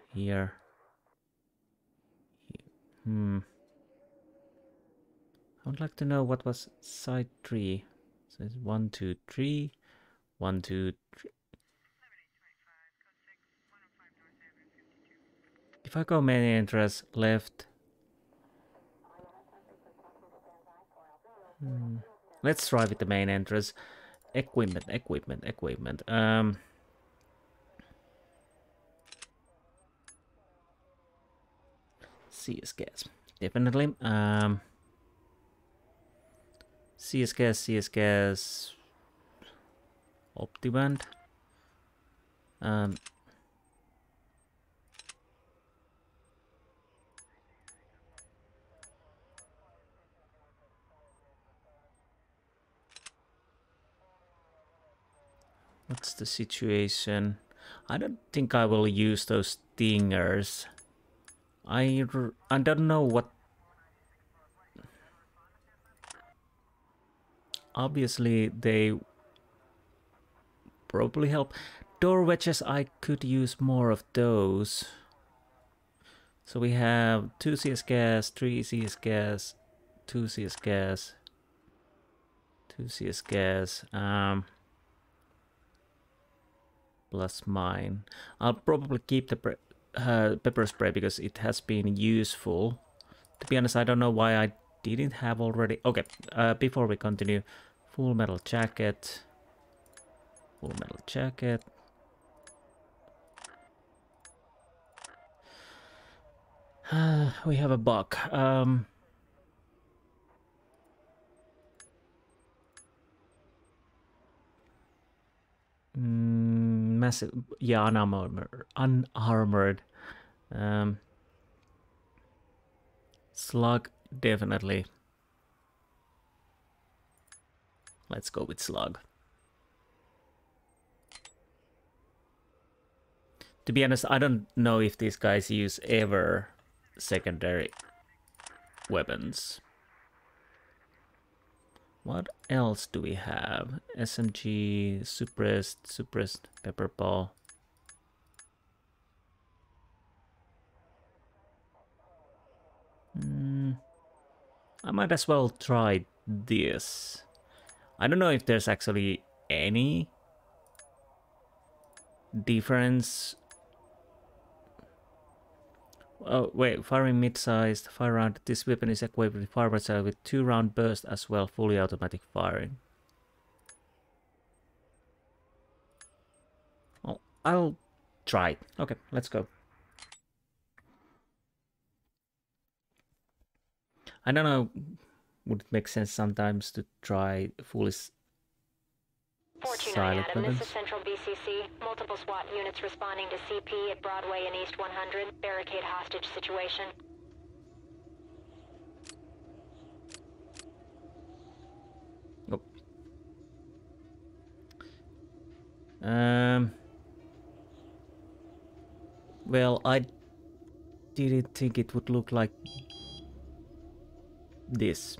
I would like to know what was side 3. So it's 1, 2, 3. 1, 2, 3. If I go main entrance left. Let's try with the main entrance. Equipment. CS gas. Definitely. CS gas. Optiband. What's the situation? I don't think I will use those stingers. I don't know what... Obviously, they probably help. Door wedges, I could use more of those. So we have 2 CS gas, 3 CS gas, 2 CS gas, 2 CS gas, plus mine. I'll probably keep the pepper spray because it has been useful. To be honest, I don't know why I didn't have already. Okay, before we continue, full metal jacket. Full metal jacket. We have a bug. Massive, yeah, unarmored. Slug, definitely. Let's go with slug. To be honest, I don't know if these guys use ever secondary weapons. What else do we have? SMG, suppressed pepper ball. I might as well try this. I don't know if there's actually any difference. Oh wait, firing mid-sized, fire round. This weapon is equipped with fire missile with 2-round burst as well, fully automatic firing. Well, I'll try. Okay, let's go. I don't know, would it make sense sometimes to try fully silent Adam, weapons? this is Central BCC. Multiple SWAT units responding to CP at Broadway and East 100. Barricade hostage situation. Oh. Well, I didn't think it would look like this.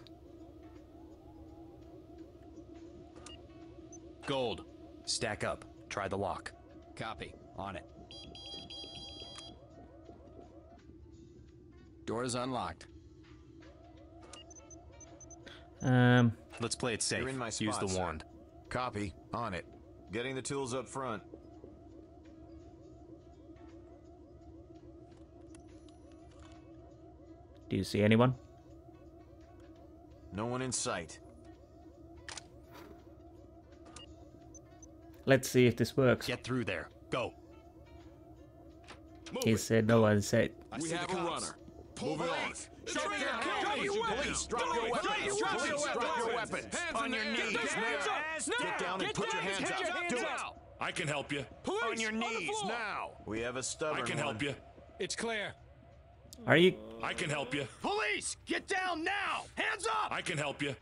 Gold. Stack up. Try the lock. Copy. On it. Door is unlocked. Let's play it safe. You're in my spot, Use the sir. wand. Copy. On it. Getting the tools up front. Do you see anyone? No one in sight. Let's see if this works. Get through there. Go. He said no one said. We have a runner. Move it on. Show me your weapons! Drop your weapons! Drop your weapons! On your knees now! Get down and put your hands up! Do it! I can help you. On your knees now! We have a stubborn I can one. help you. It's clear. Are you? I can help you. Police, get down now! Hands up! I can help you.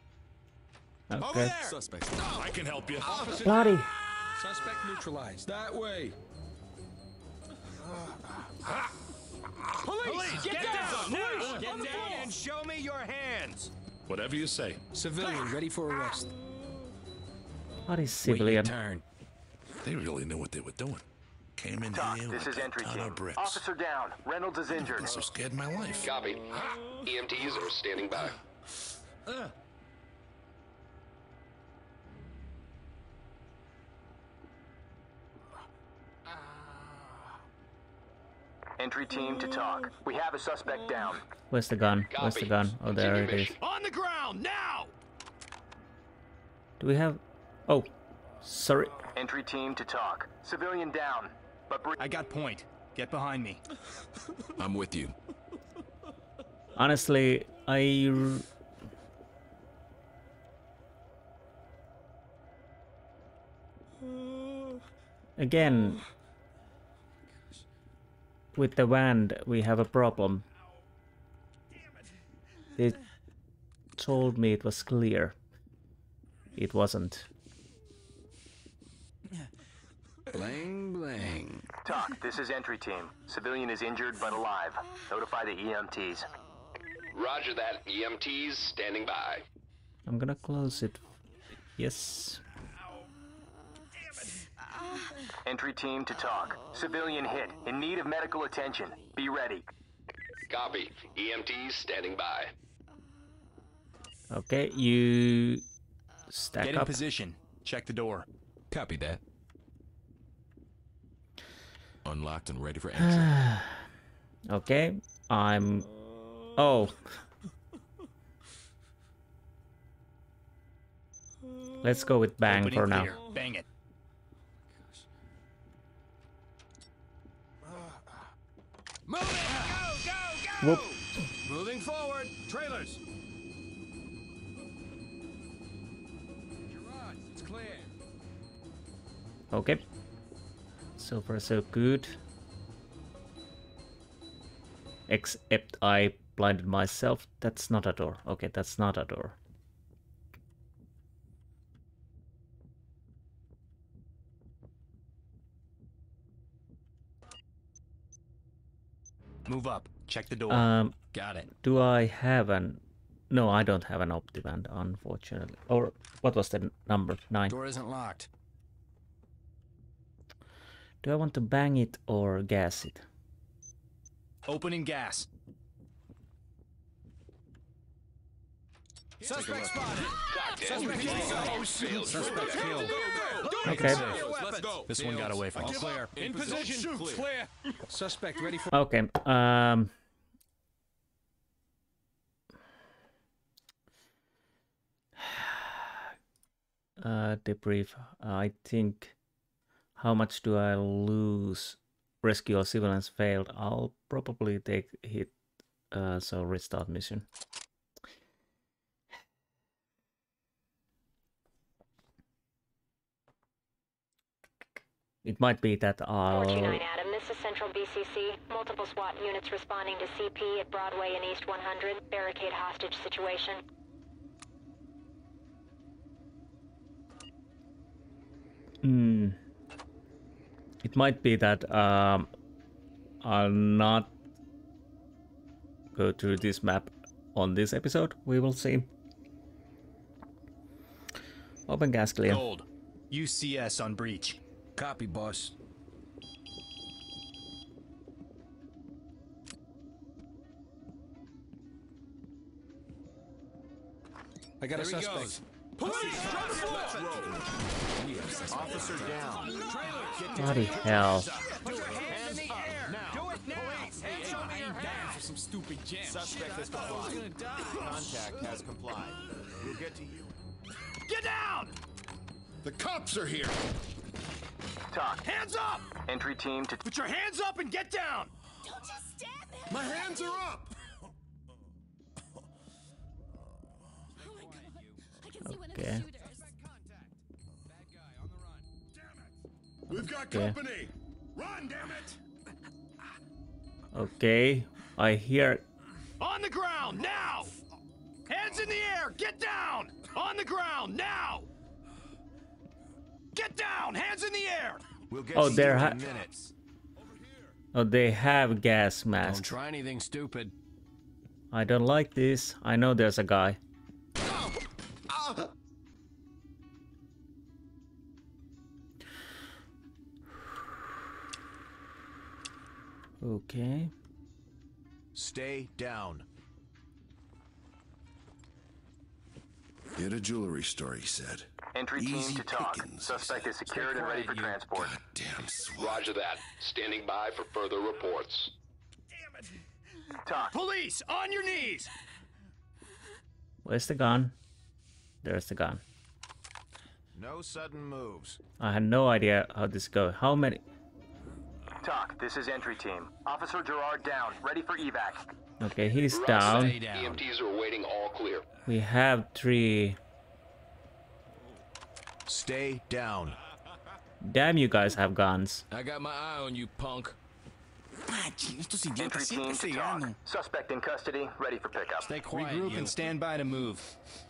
Okay. Suspects. I can help you. Bloody. Suspect neutralized. That way. Police, get down! Now! Get down and show me your hands! Whatever you say. Civilian ready for arrest. What is civilian? Turn. They really knew what they were doing. Came in Talk, here this with is a entry ton team. of bricks. Officer down. Reynolds is injured. I'm so scared of my life. Copy. EMTs are standing by. Entry team to talk. We have a suspect down. Where's the gun? Where's the gun? Oh, there it is. On the ground, now! Do we have? Oh, sorry. Entry team to talk. Civilian down. But I got point. Get behind me. I'm with you. Honestly, again, with the wand, we have a problem. They told me it was clear. It wasn't. Bling, bling. talk. This is entry team. Civilian is injured but alive. Notify the EMTs. Roger that. EMTs standing by. I'm gonna close it. Yes. Entry team to talk. Civilian hit. In need of medical attention. Be ready. Copy. EMTs standing by. Okay, you stack Get up. in position. Check the door. Copy that. Unlocked and ready for entry. Okay, I'm... Oh. Let's go with bang Opening for now. clear. Bang it. Move it! Go, go, go! Whoop. Moving forward. Trailers. Garage, it's clear. Okay. So far so good. Except I blinded myself. That's not a door. Okay, that's not a door. Move up. Check the door. Got it. Do I have an... No, I don't have an OptiBand, unfortunately. Or what was the number? 9. Door isn't locked. Do I want to bang it or gas it? Opening gas. Suspect spotted. Suspect killed. Suspect killed. Okay. Let's go. This one got away from us. Clear. In position. Clear. Suspect ready for... Okay, debrief. I think... How much do I lose? Rescue all civilians failed. I'll probably take hit. So restart mission. It might be that I'll... 429 Adam, this is Central BCC. Multiple SWAT units responding to CP at Broadway and East 100. Barricade hostage situation. It might be that I'll not go through this map on this episode. We will see. Open gas clear. Gold. UCS on breach. Copy, boss. I got a suspect. Police, drop the weapon. Officer down. Bloody hell. Put your hands in the air. Do it now. Hands over your head. For some stupid jam. Suspect has complied. Contact has complied. We'll get to you. Get down! The cops are here. Talk. Hands up! Entry team to... Put your hands up and get down! Don't just stand there! My hands are up. Oh my god. I can see one of the Okay. shooters. We've got company. Run, damn it. Okay, I hear. On the ground, now! Hands in the air, get down! On the ground, now! Get down, hands in the air! We'll get Oh, to they're you in minutes. Oh, they have gas Don't masks. try anything stupid. I don't like this. I know there's a guy. Okay. Stay down. At a jewelry store, he said. Entry team Easy to talk. pickings. Suspect is secured and ready for transport. Damn Swat. Roger that. Standing by for further reports. Talk. Police, on your knees! Where's the gun? There's the gun. No sudden moves. I had no idea how this goes. How many? Talk. This is entry team. Officer Gerard down. Ready for evac. Okay, he's Roger down. that. EMTs are waiting all clear. We have 3. Stay down. Damn, you guys have guns. I got my eye on you, punk. Entry team to talk. Suspect in custody. Ready for pickup. Stay quiet, regroup and stand by to move.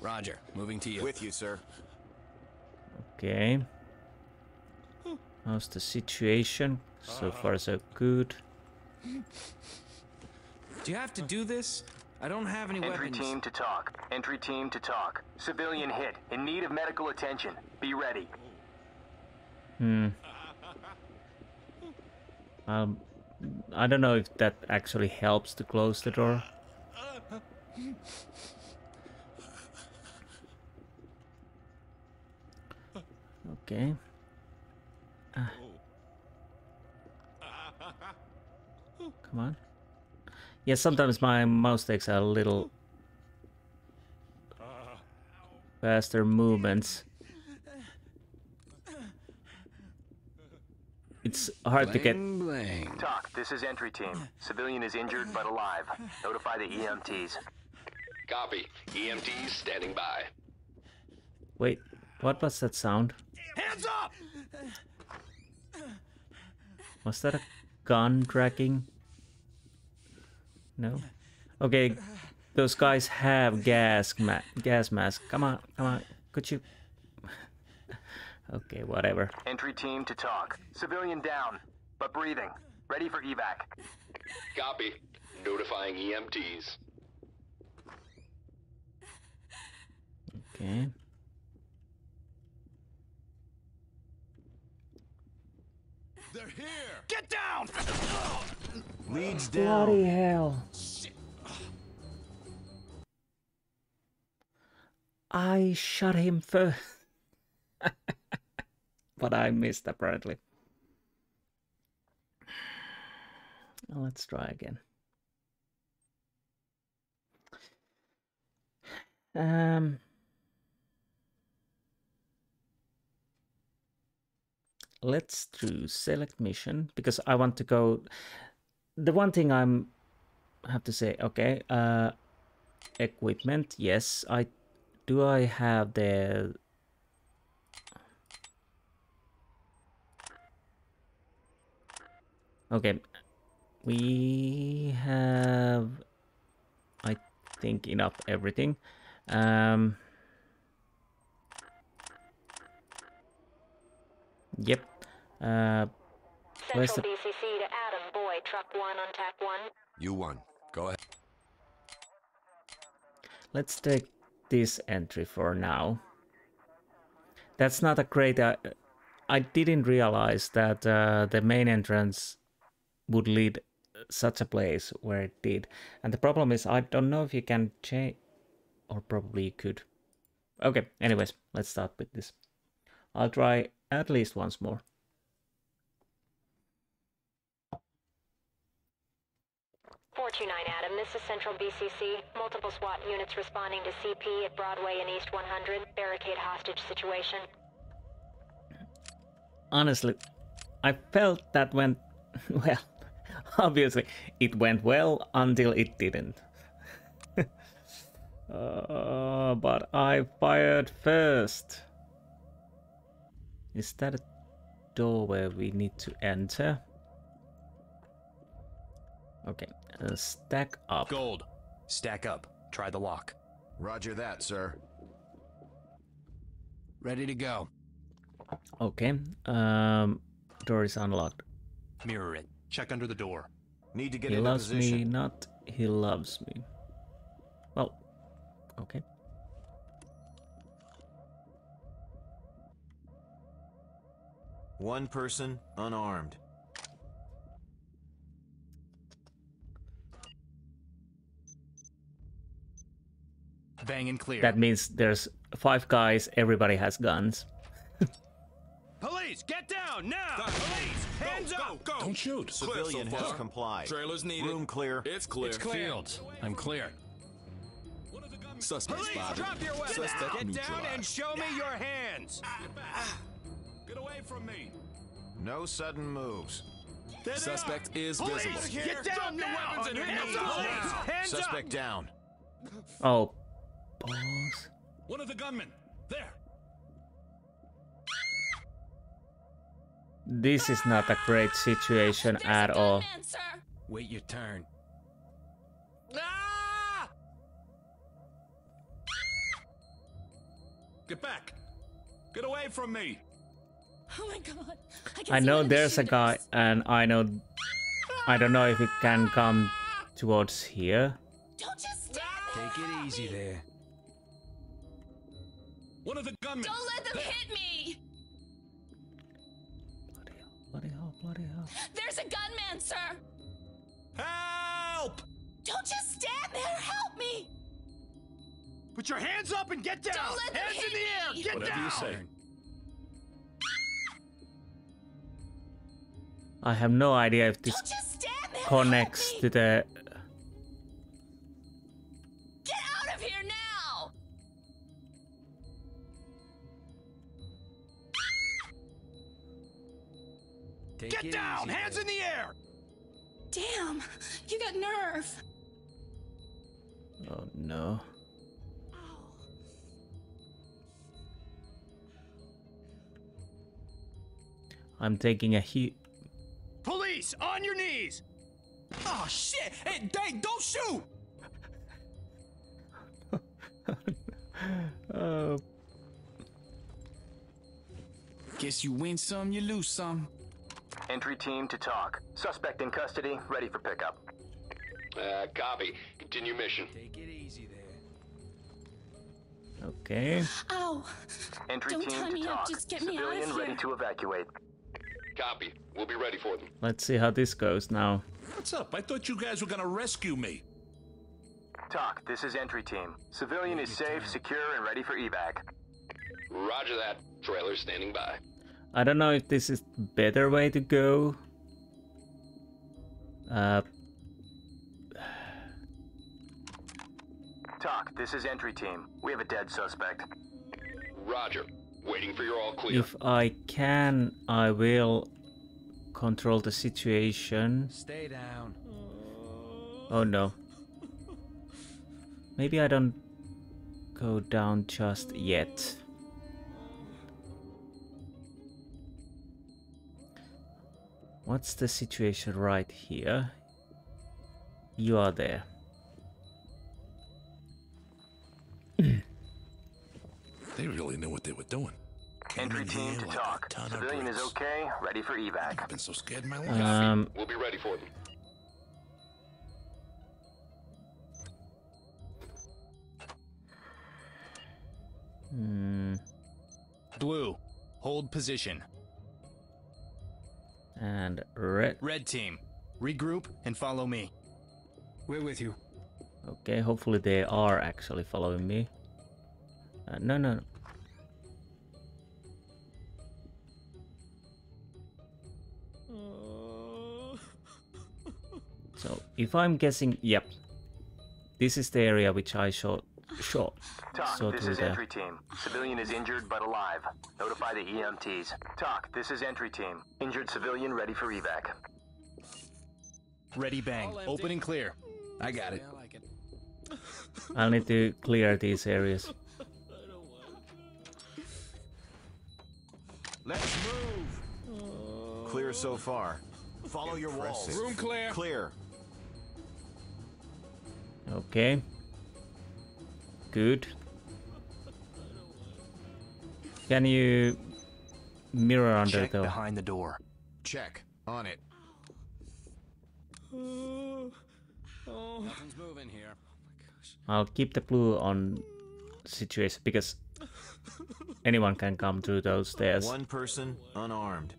Roger, moving to you. With you, sir. Okay. How's the situation? So far, so good. Do you have to do this? I don't have any Entry weapons. team to talk. Entry team to talk. Civilian hit. In need of medical attention. Be ready. I don't know if that actually helps to close the door. Okay. Come on. Yeah, sometimes my mouse takes a little faster movements. It's hard to get. Talk. This is entry team. Civilian is injured but alive. Notify the EMTs. Copy. EMTs standing by. Wait, what was that sound? Hands up! Was that a gun tracking? No. Okay, those guys have gas mask. Come on, come on. Could you? Okay, whatever. Entry team to talk. Civilian down, but breathing. Ready for evac. Copy. Notifying EMTs. Okay. They're here! Get down! Leads down. Bloody hell. I shot him first. But I missed apparently. Let's try again. Let's do select mission because I want to go. The one thing I have to say, okay, equipment, yes, I have the okay, we have, I think, enough everything. Yep. Where's Central the... BCC to Adam, boy, truck 1 on tack 1. You won. Go ahead. Let's take this entry for now. That's not a great... I didn't realize that the main entrance would lead such a place where it did. And the problem is I don't know if you can change... Or probably you could. Okay, anyways, let's start with this. I'll try at least once more. Adam, this is Central BCC. Multiple SWAT units responding to CP at Broadway and East 100. Barricade hostage situation. Honestly, I felt that went well. Obviously, it went well until it didn't. But I fired first. Is that a door where we need to enter? Okay, stack up. Gold. Stack up. Try the lock. Roger that, sir. Ready to go. Okay, door is unlocked. Mirror it. Check under the door. Need to get He into loves position. me, not he loves me. Well, okay. One person, unarmed. Bang and clear. That means there's 5 guys, everybody has guns. Police, get down now! Police, hands up! Go! Don't shoot. Civilian so has far. complied. Trailers needed. Room clear. It's clear. It's clear. Fields, I'm clear. Suspect Police, spotted. drop your weapons! Suspect Get down neutralized. and show me your hands! Get away from me. No sudden moves. Suspect is Police, visible. get down Drop your now! weapons and Hands hands up! up. Police, hands Suspect up! down. Oh, balls. One of the gunmen. There. This is not a great situation at all. Wait your turn. Get back. Get away from me. Oh my god. I know there's a guy, and I don't know if it can come towards here. Don't just stand Take it easy there. One of the gunmen. Don't let them hit me! Bloody hell, bloody hell. There's a gunman, sir! Help! Don't just stand there! Help me! Put your hands up and get down! Don't let them Hands in hit the air! me. Get Whatever down! you say. I have no idea if this Don't just stand there! connects Help to me. the... Get out of here now! Take Get it down! easy Hands there. in the air! Damn, you got nerve. Oh no. I'm taking a huge... Police, on your knees! Oh shit! Hey, Dang, don't shoot! Oh, Guess you win some, you lose some. Entry team to talk. Suspect in custody, ready for pickup. Copy. Continue mission. Take it easy there. okay. Ow! Entry Don't tie team me to up, talk. just get me out of Civilian ready here. to evacuate. Copy. We'll be ready for them. Let's see how this goes now. What's up? I thought you guys were gonna rescue me. Talk, this is entry team. Civilian is safe, secure, and ready for evac. Roger that. Trailer standing by. I don't know if this is the better way to go. Talk, this is entry team. We have a dead suspect. Roger. Waiting for your all clear. If I can, I will control the situation. Stay down. Oh no. Maybe I don't go down just yet. What's the situation right here? You are there. They really knew what they were doing. Came Entry in team here to like talk. a ton of Civilian is bricks. okay, ready for evac. I've been so scared in my life. We'll be ready for them. Blue, hold position. And red. Red team, regroup and follow me. We're with you. Okay, hopefully they are actually following me. No, no, no. So, if I'm guessing, yep. This is the area which I saw TOC, this through is there. entry team. Civilian is injured but alive. Notify the EMTs. TOC, this is entry team. Injured civilian ready for evac. Ready, bang. Open and clear. I got it. I'll need to clear these areas. Let's move. Clear so far. Follow your walls. Room clear. Clear. Okay. Good. Can you mirror under Check though? behind the door. Check. On it. Nothing's moving here. I'll keep the blue on situation because anyone can come through those stairs. One person unarmed.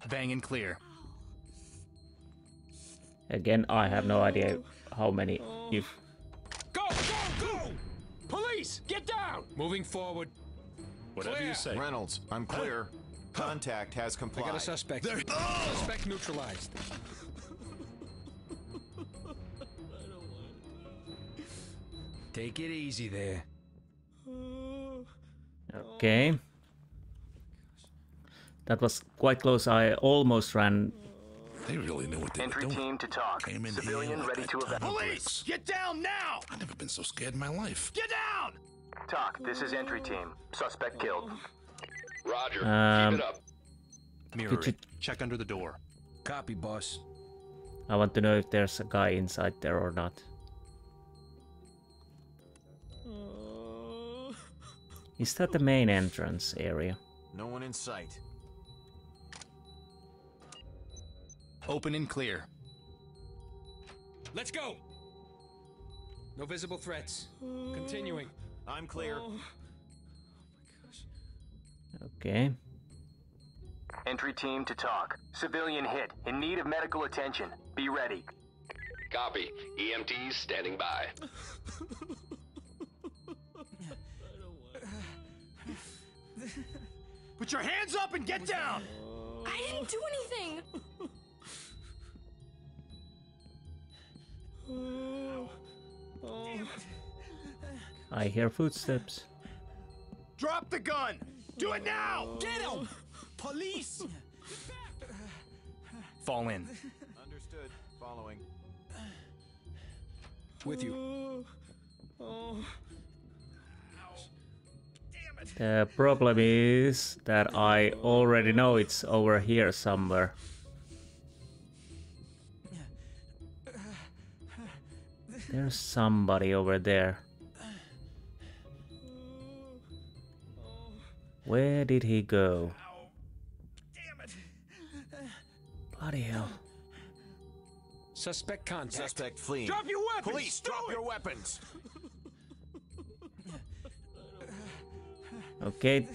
Bang and clear. Again, I have no idea how many. If Go, go, go! Police, get down! Moving forward. Whatever Clear. you say. Reynolds, I'm clear. Contact has I complied. got a suspect. Suspect neutralized. Take it easy there. okay, that was quite close. I almost ran. They really knew what they Entry were doing. team to TOC. Came in Civilian here like ready a to ton of evac. Police, get down now! I've never been so scared in my life. Get down! TOC, this is entry team. Suspect killed. Roger. Um, Keep it up. Mirror Could you- it. Check under the door. Copy, boss. I want to know if there's a guy inside there or not. Is that the main entrance area? No one in sight. Open and clear. Let's go! No visible threats. Continuing. I'm clear. Okay. Entry team to TOC. Civilian hit. In need of medical attention. Be ready. Copy. EMTs standing by. Put your hands up and get down! I didn't do anything! I hear footsteps. Drop the gun! Do it now! Get him! Police! Fall in. Understood. Following. With you. The problem is that I already know it's over here somewhere. There's somebody over there. Where did he go? Bloody hell. Suspect contact. Suspect fleeing. Drop your weapons! Police, Do drop it! your weapons. Okay.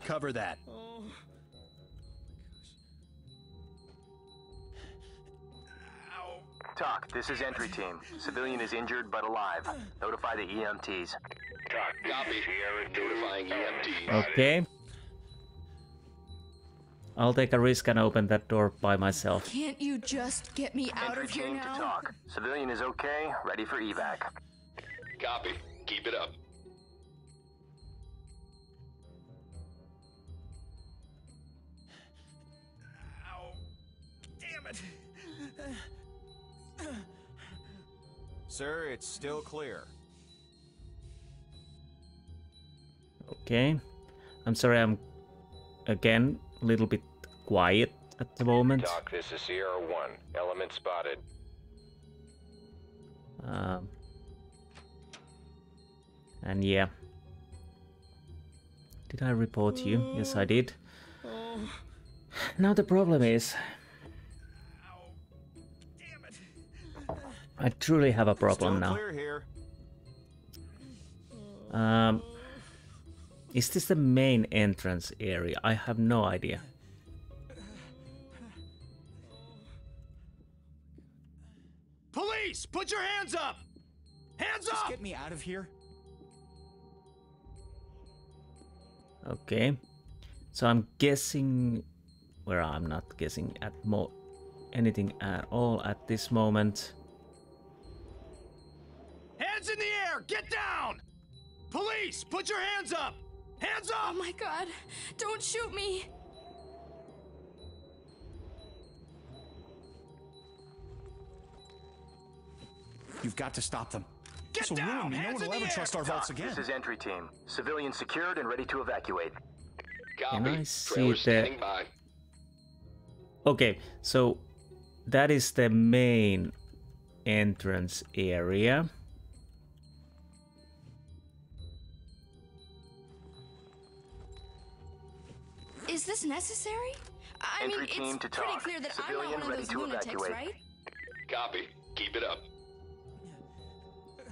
Cover that. TOC, this is entry team. Civilian is injured but alive. Notify the EMTs. Copy. Notifying EMT. Okay. I'll take a risk and open that door by myself. Can't you just get me out Entry of here team to now? TOC. Civilian is okay. Ready for evac. Copy. Keep it up. Damn it! Sir, it's still clear. Okay. I'm sorry, I'm again a little bit quiet at the moment. TOC, this is Sierra 1. Element spotted. And yeah. Did I report you? Yes, I did. Now the problem is... I truly have a problem Still now. clear here. Is this the main entrance area? I have no idea. Police! Put your hands up! Hands Just up! get me out of here. Okay. So I'm guessing... Well, I'm not guessing at anything at all at this moment. Hands in the air! Get down! Police! Put your hands up! Hands up! Oh my god! Don't shoot me! You've got to stop them. Get This will down! ruin me. No Hands one in will the ever air! trust our vaults TOC, again. this is entry team. Civilians secured and ready to evacuate. Can Copy. I see Trailer the... standing by. Okay, so that is the main entrance area. Is this necessary? I Entry mean, team it's to pretty TOC. clear that I'm Civilian not one ready of those to lunatics, evacuate. right? Copy. Keep it up.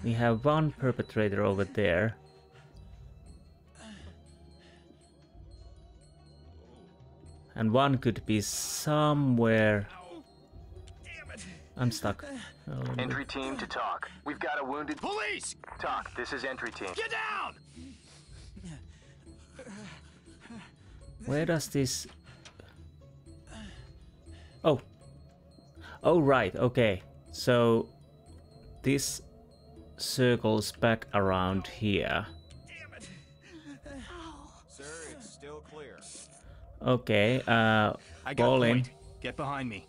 We have one perpetrator over there. And one could be somewhere. I'm stuck. Oh, no. Entry team to TOC. We've got a wounded... Police! TOC, this is entry team. Get down! Where does this... Oh. Oh, right. Okay. So this circles back around here. Sir, it's still clear. Okay. I got Ball in. point. Get behind me.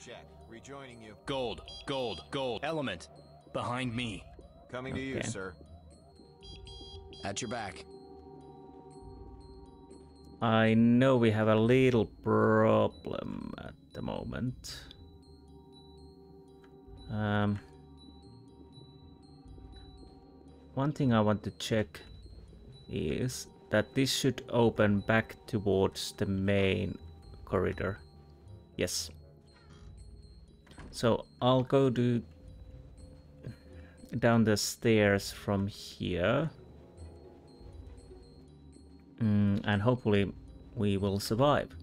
Check. Rejoining you. Gold, gold, gold. Element. Behind me. Coming to you, Okay. sir. At your back. I know we have a little problem at the moment. One thing I want to check is that this should open back towards the main corridor. Yes. So I'll go down the stairs from here. And hopefully we will survive.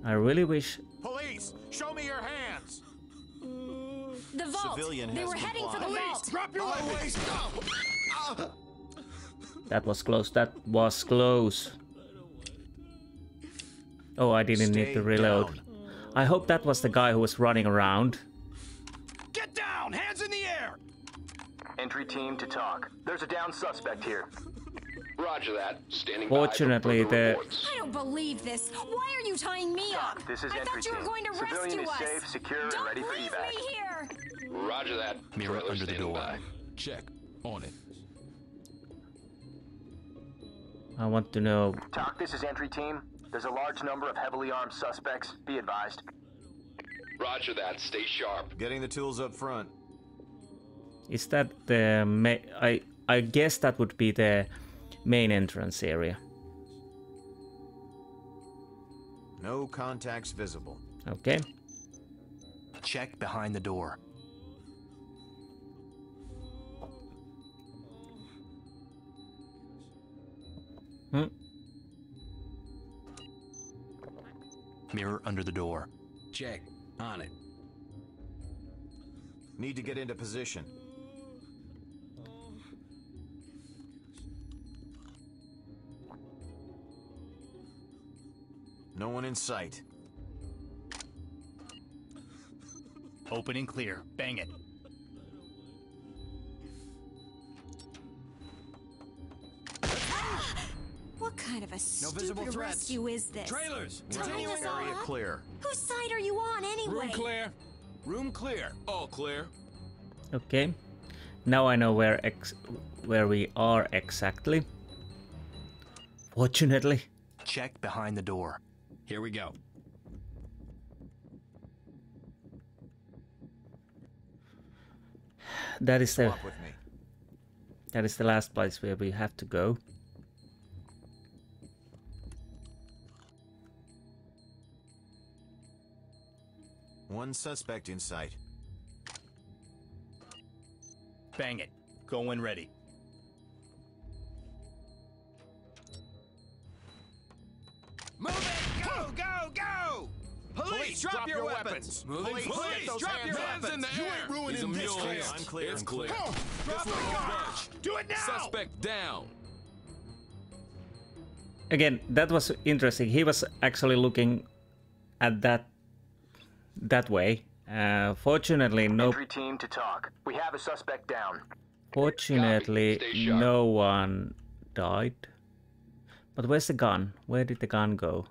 I really wish... Police! Show me your hands! The vault! Civilian They has were heading for the complied. vault! Drop your weapons! That was close, that was close. Oh, I didn't need to Stay reload. down. I hope that was the guy who was running around. Get down! Hands in the air! Entry team to TOC. There's a down suspect here. Roger that. Standing Fortunately, by for further the... reports. I don't believe this! Why are you tying me up? This is I entry thought you were team. going to Civilian rescue is us! safe, secure, and Don't ready for leave evac. me here! Roger that. Mirror Trailer under the standing door. by. Check. On it. I want to know... TOC, this is entry team. There's a large number of heavily armed suspects. Be advised. Roger that. Stay sharp. Getting the tools up front. Is that the... I guess that would be the main entrance area. No contacts visible. Okay. Check behind the door. Mirror under the door. Check. On it. Need to get into position. No one in sight. Open and clear. Bang it. What kind of a visible stupid threats. rescue is this? Trailers. Tying us all Area up? clear. Whose side are you on anyway? Room clear. Room clear. All clear. Okay. Now I know where we are exactly. Fortunately. Check behind the door. Here we go. That is the... Swap with me. That is the last place where we have to go. One suspect in sight. Bang it. Go when ready. Move it! Police, drop your weapons! Police, drop your weapons! in the You air. ain't ruining this case! I'm clear. It's clear. Drop the gun! Do it now! Suspect down. Again, that was interesting. He was actually looking at that way. Fortunately, no. Entry team to talk. We have a suspect down. Fortunately, no one died. But where's the gun? Where did the gun go?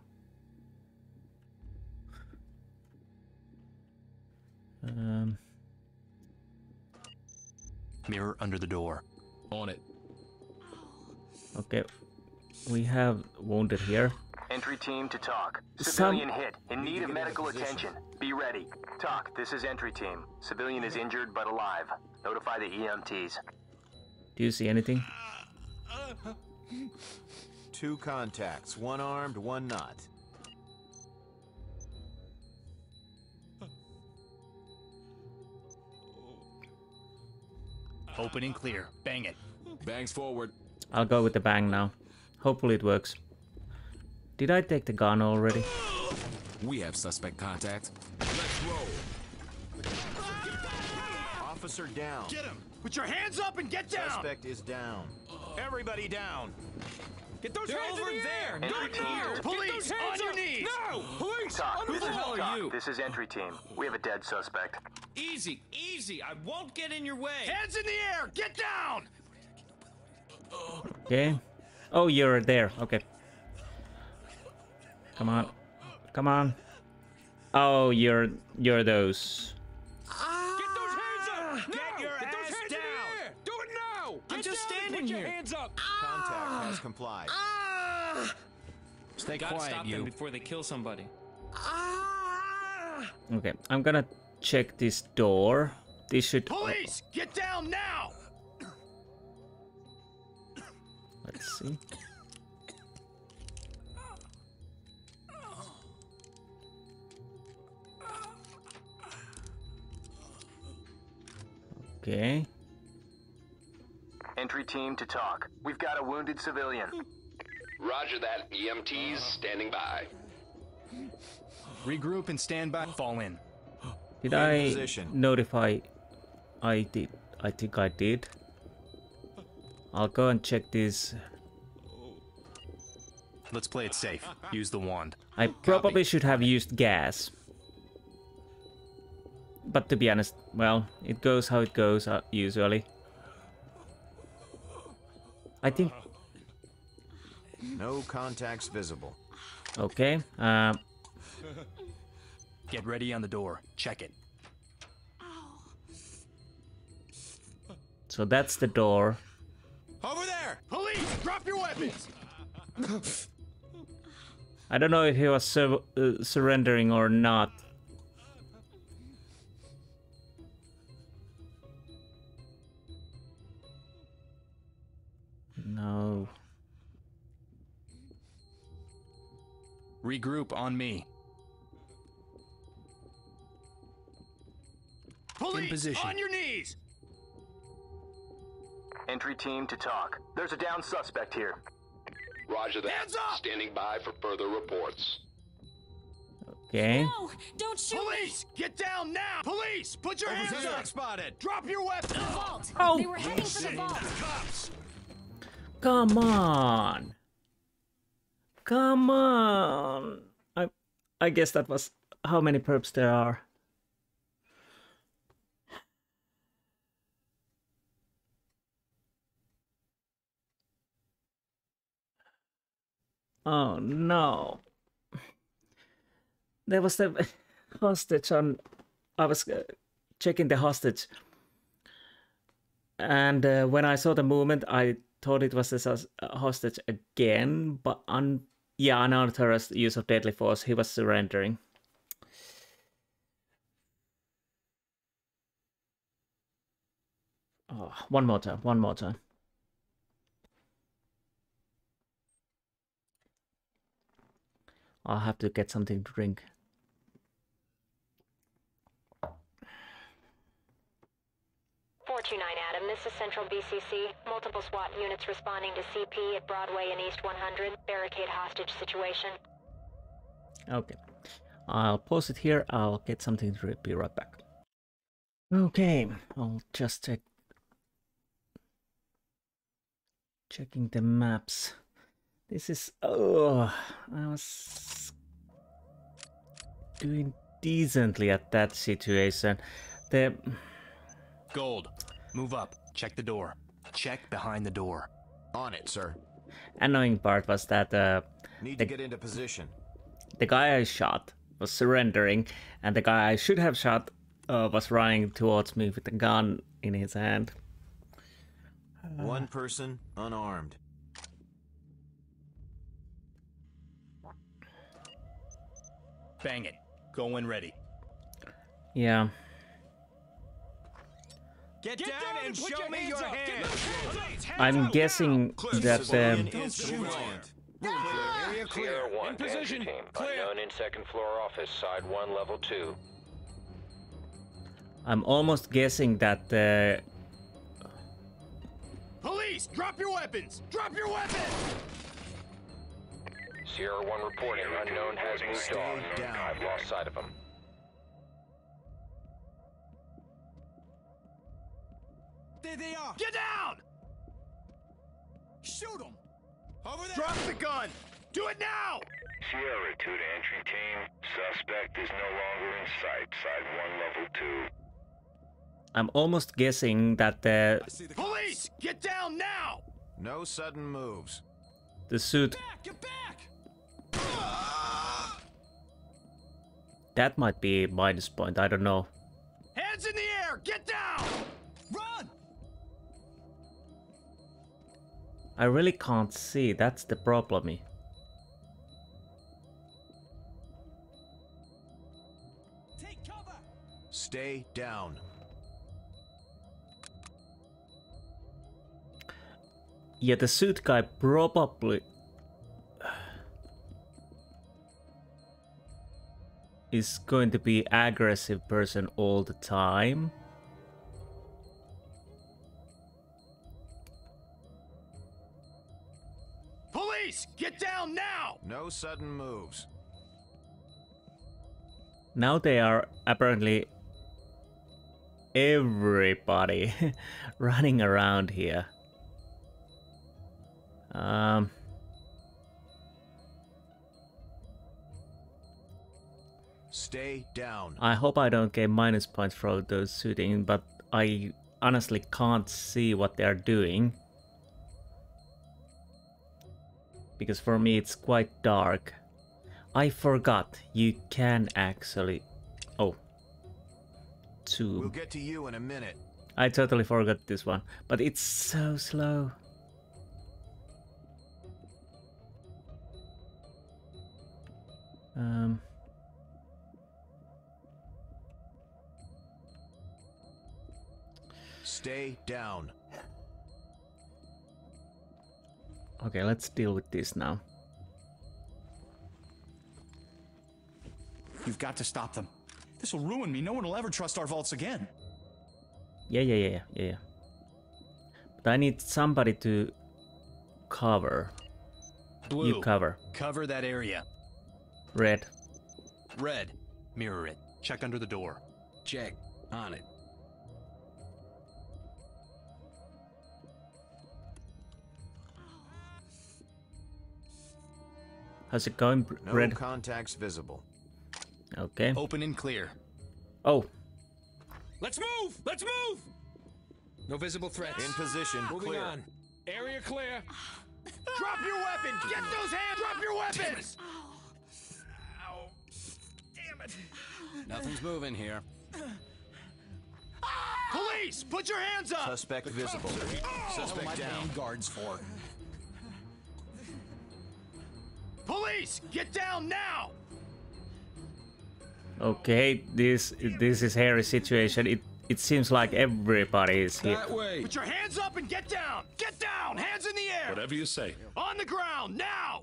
Mirror under the door. On it. Okay, we have wounded here. Entry team to talk. Civilian hit. In need of medical attention. Be ready. Talk. This is entry team. Civilian is injured but alive. Notify the EMTs. Do you see anything? 2 contacts. 1 armed, 1 not. Open and clear. Bang it. Bangs forward. I'll go with the bang now. Hopefully it works. Did I take the gun already? We have suspect contact. Let's roll. Officer down. Get him! Put your hands up and get down! Suspect is down. Everybody down. Get those hands over there! Not here! Police, on your knees! No! Police! Talk. Who the hell are you? This is entry team. We have a dead suspect. Easy, easy. I won't get in your way. Hands in the air! Get down! Okay. Oh, you're there. Okay. Come on. Come on. Oh, you're those. Get those hands up! Get your ass down! Do it now! I'm just standing here. Put your hands up! Contact has complied. Stay Gotta quiet, stop you. them before they kill somebody. Okay, I'm gonna check this door. This should. Police! Get down now! Let's see. Okay. Entry team to talk. We've got a wounded civilian. Roger that. EMTs standing by. Regroup and stand by. Fall in. Did I position. notify? I did. I think I did. I'll go and check this. Let's play it safe. Use the wand. I probably should have used gas. But to be honest, well, it goes how it goes usually. I think. No contacts visible. Okay. Get ready on the door. Check it. So that's the door. Over there! Police! Drop your weapons! I don't know if he was surrendering or not. No. Regroup on me. Police! In position. On your knees! Entry team to talk. There's a down suspect here. Roger that. Hands up! Standing by for further reports. Okay. No! Don't shoot Police! Get down now! Police! Put your hands up! Spotted. Drop your weapons! the vault! Oh. They were heading for the vault! Cops! Come on. Come on. I guess that was how many perps there are. Oh no. There was the hostage on. I was checking the hostage. And when I saw the movement, I thought it was the hostage again. But yeah, unauthorized use of deadly force. He was surrendering. Oh, one more time. One more time. I'll have to get something to drink. Adam, this is Central BCC. Multiple SWAT units responding to CP at Broadway and East 100. Barricade hostage situation. Okay. I'll pause it here. I'll get something to be right back. Okay, I'll just checking the maps. This is I was doing decently at that situation. The Gold, move up. Check the door. Check behind the door. On it, sir. Annoying part was that Need to get into position. The guy I shot was surrendering, and the guy I should have shot was running towards me with a gun in his hand. One person unarmed. Bang it. Go when ready. Yeah. Get down and show me your hands. I'm guessing that Area clear. In position. Unknown in second floor office, side 1, level 2. I'm almost guessing that Police, drop your weapons! Drop your weapons! Sierra 1 reporting. Unknown has moved on. I've lost sight of him. There they are! Get down! Shoot them! Over there! Drop the gun! Do it now! Sierra 2 to entry team. Suspect is no longer in sight. Side 1, level 2. I'm almost guessing that Police! Get down now! No sudden moves. the suit... Get back! That might be a minus point, I don't know. Hands in the air! Get down! Run! I really can't see, that's the problem. Take cover! Stay down. Yeah, the suit guy probably is going to be aggressive person all the time. Police! Get down now! No sudden moves. Now they are apparently everybody running around here. Stay down. I hope I don't get minus points for those shooting, but I honestly can't see what they're doing. Because for me it's quite dark. I forgot you can actually... Oh. Zoom. We'll get to you in a minute. I totally forgot this one, but it's so slow. Stay down. Okay, let's deal with this now. You've got to stop them. This will ruin me. No one will ever trust our vaults again. Yeah. But I need somebody to cover. Blue. You cover. Cover that area. Red. Red. Mirror it. Check under the door. Check. On it. How's it going, No Red? contacts visible. Okay. Open and clear. Oh. Let's move! Let's move! No visible threats. In position. Moving Clear. on. Area clear. Drop your weapon! Get those hands! Drop your weapons! Ow. Damn it. Nothing's moving here. Police! Put your hands up! Suspect visible. Suspect down. Guards for. Police! Get down now! Okay, this is hairy situation. It seems like everybody is here. That way. Put your hands up and get down! Get down! Hands in the air! Whatever you say. On the ground, now!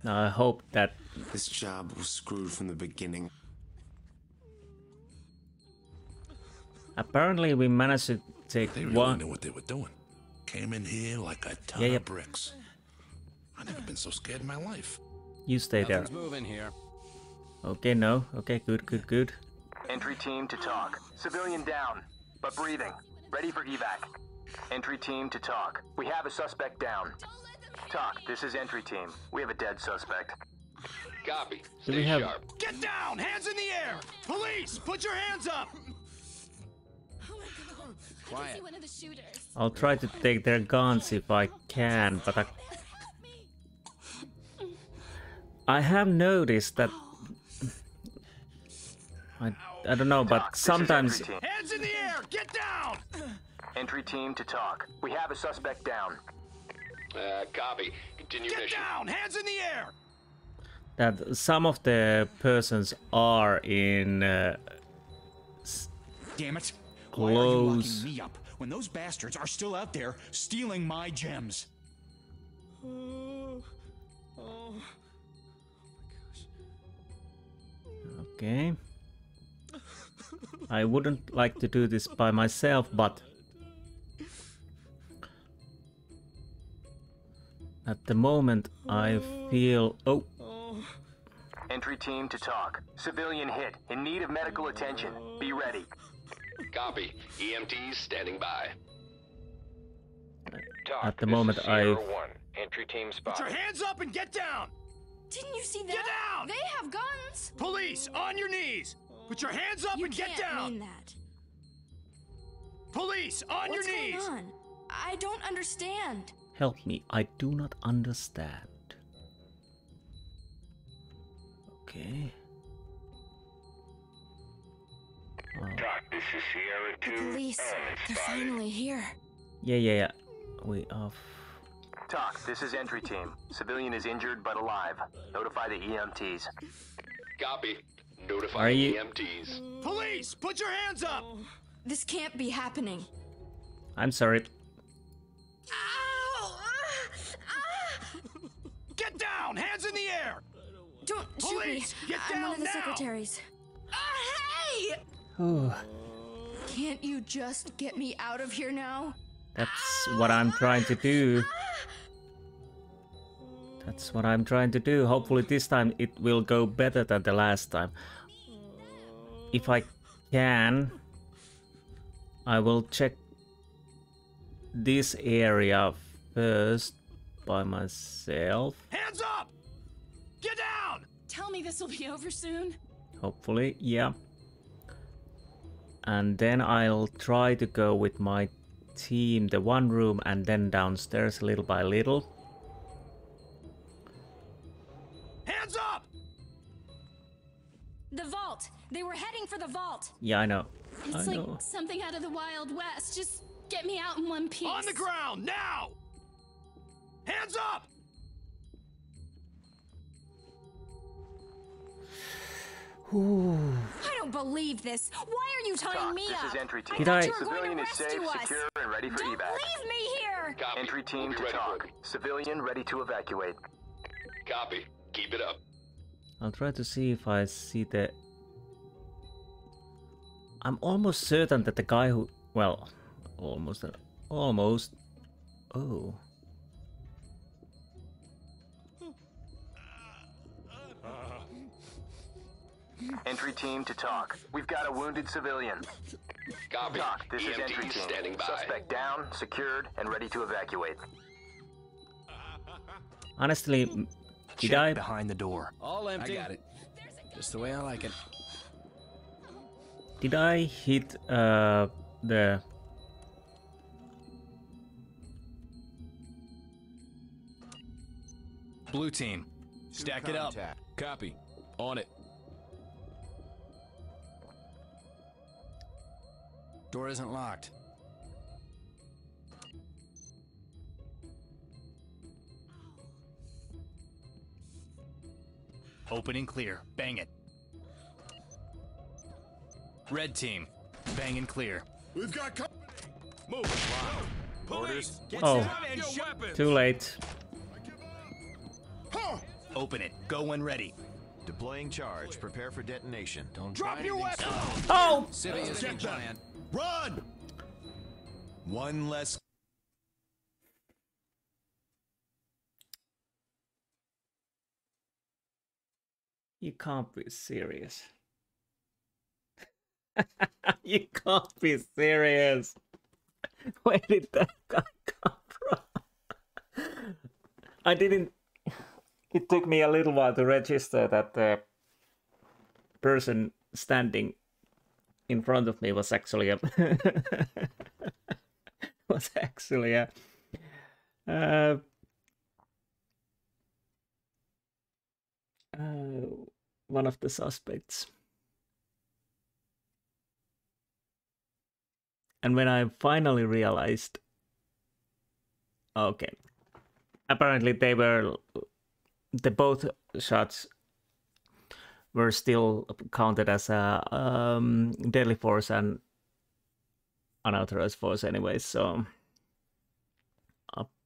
Now I hope that This job was screwed from the beginning. apparently we managed to take They really one. knew what they were doing. Came in here like a ton of bricks. I've never been so scared in my life. You stay there. Nothing's moving here. Okay, no. Okay, good. Entry team to talk. Civilian down, but breathing. Ready for evac. Entry team to talk. We have a suspect down. Talk, this is entry team. We have a dead suspect. Copy. Do we Stay have... sharp. Get down! Hands in the air! Police, put your hands up! Quiet. One of the shooters. I'll try to take their guns if I can, but I have noticed that I don't know, but sometimes Hands in the air! Get down! Entry team to talk. We have a suspect down. Copy. Continue Get mission. down! Hands in the air! that some of the persons are in Damn it! Why are you close. locking me up when those bastards are still out there stealing my gems? Okay. I wouldn't like to do this by myself, but at the moment I feel... Oh, Entry team to talk. Civilian hit. In need of medical attention. Be ready. Copy. EMTs standing by. Talk, at the this moment is I... Sierra 1. Entry team Put spotted. your hands up and get down! Didn't you see that? Get down! They have guns! Police, on your knees! Put your hands up You and get can't down! mean that. Police, on What's your knees! going on? I don't understand. Help me, I do not understand. Okay. Oh. Talk, this is Sierra 2. The police, they're finally here. Yeah. We off. Talk, this is entry team. Civilian is injured but alive. Notify the EMTs. Copy. Notify Are you- EMTs. Police, put your hands up! This can't be happening. I'm sorry. Ow! Get down! Hands in the air! Don't shoot me. Police, get I'm one down of the now! secretaries. Hey! Ooh, Can't you just get me out of here now? that's what I'm trying to do. That's what I'm trying to do. Hopefully this time it will go better than the last time. If I can, I will check this area first by myself. Hands up! Get down! Tell me this will be over soon. Hopefully, yeah. And then I'll try to go with my team, the one room, and then downstairs little by little. Hands up! The vault. They were heading for the vault. Yeah, I know. It's I like know. something out of the Wild West. Just get me out in one piece. On the ground, now! Hands up! I don't believe this. Why are you tying Talk, me this up? is entry team. Did I- You were going Civilian to is rescue safe, us. secure, and ready for Don't evac. leave me here. Copy. Entry team We'll be to ready talk. for Civilian ready to evacuate. Copy. Keep it up. I'll try to see if I see the... I'm almost certain that the guy who... Well, almost... Oh. Entry team to talk. We've got a wounded civilian. Copy. Talk, this is entry EMTs team. standing by. Suspect down, secured, and ready to evacuate. Honestly, did Check I... behind the door. All empty. I got it. Just the way I like it. Did I hit the... Blue team, stack it up. Copy. On it. Door isn't locked. Open and clear. Bang it. Red team, bang and clear. We've got company. Move. Orders. Oh, too late. Open it. Go when ready. Deploying charge. Prepare for detonation. Don't Drop your weapon! Oh! Civilians can plan. Run! One less. You can't be serious. You can't be serious. Where did that guy come from? I didn't... It took me a little while to register that the person standing in front of me was actually a... was actually a... one of the suspects. And when I finally realized, okay, apparently the both shots were still counted as a deadly force and unauthorized force anyways, so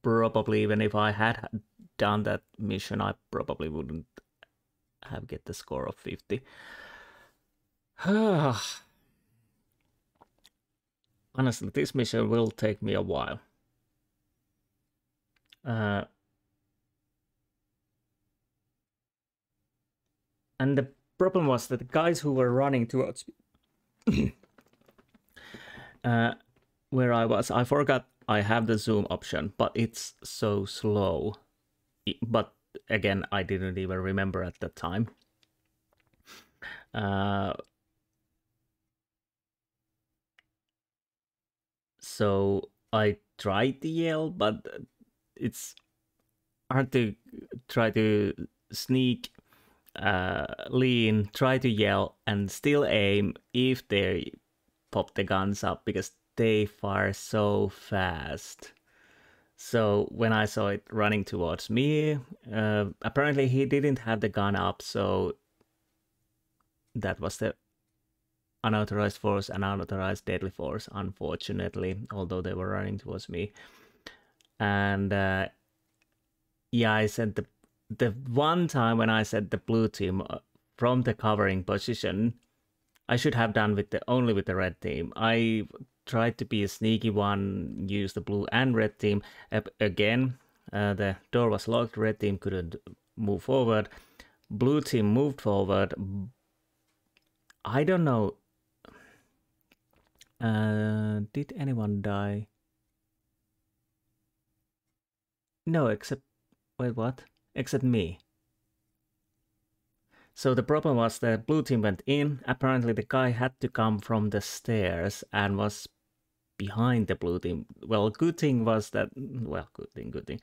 probably even if I had done that mission, I probably wouldn't have get the score of 50. Honestly, this mission will take me a while. And the problem was that the guys who were running towards me, where I was, I forgot I have the zoom option, but it's so slow. But again, I didn't even remember at that time. So I tried to yell, but it's hard to try to sneak, lean, try to yell, and still aim if they pop the guns up, because they fire so fast. So when I saw it running towards me, apparently he didn't have the gun up, so that was the unauthorized force and unauthorized deadly force, unfortunately, although they were running towards me. And yeah, I said the one time when I said the blue team from the covering position, I should have done with only with the red team. I tried to be a sneaky one, use the blue and red team. Again, the door was locked, red team couldn't move forward. Blue team moved forward. I don't know. Did anyone die? No, except... Wait, what? Except me. So the problem was the blue team went in. Apparently the guy had to come from the stairs and was behind the blue team. Well, good thing was that... Well, good thing.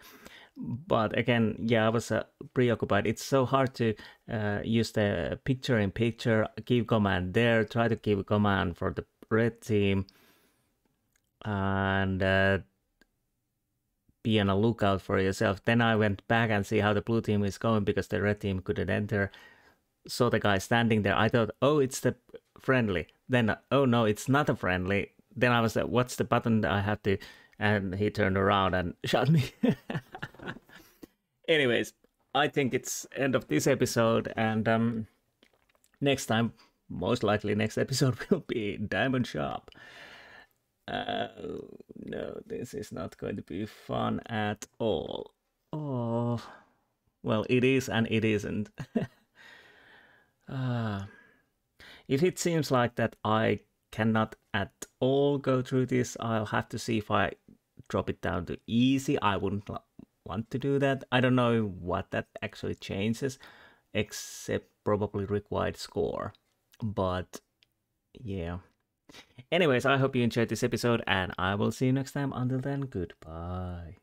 But again, yeah, I was preoccupied. It's so hard to use the picture-in-picture, give command there, try to give command for the red team, and be on a lookout for yourself. Then I went back and see how the blue team is going, because the red team couldn't enter. Saw the guy standing there. I thought, oh, it's the friendly. Then, oh no, it's not a friendly. Then I was like, what's the button I have to... And he turned around and shot me. Anyways, I think it's end of this episode, and next time, most likely next episode will be Diamond Shop. No, this is not going to be fun at all. Oh, well, it is and it isn't. If it seems like that I cannot at all go through this, I'll have to see if I drop it down to easy. I wouldn't want to do that. I don't know what that actually changes, except probably required score. But yeah. Anyways, I hope you enjoyed this episode, and I will see you next time. Until then, goodbye.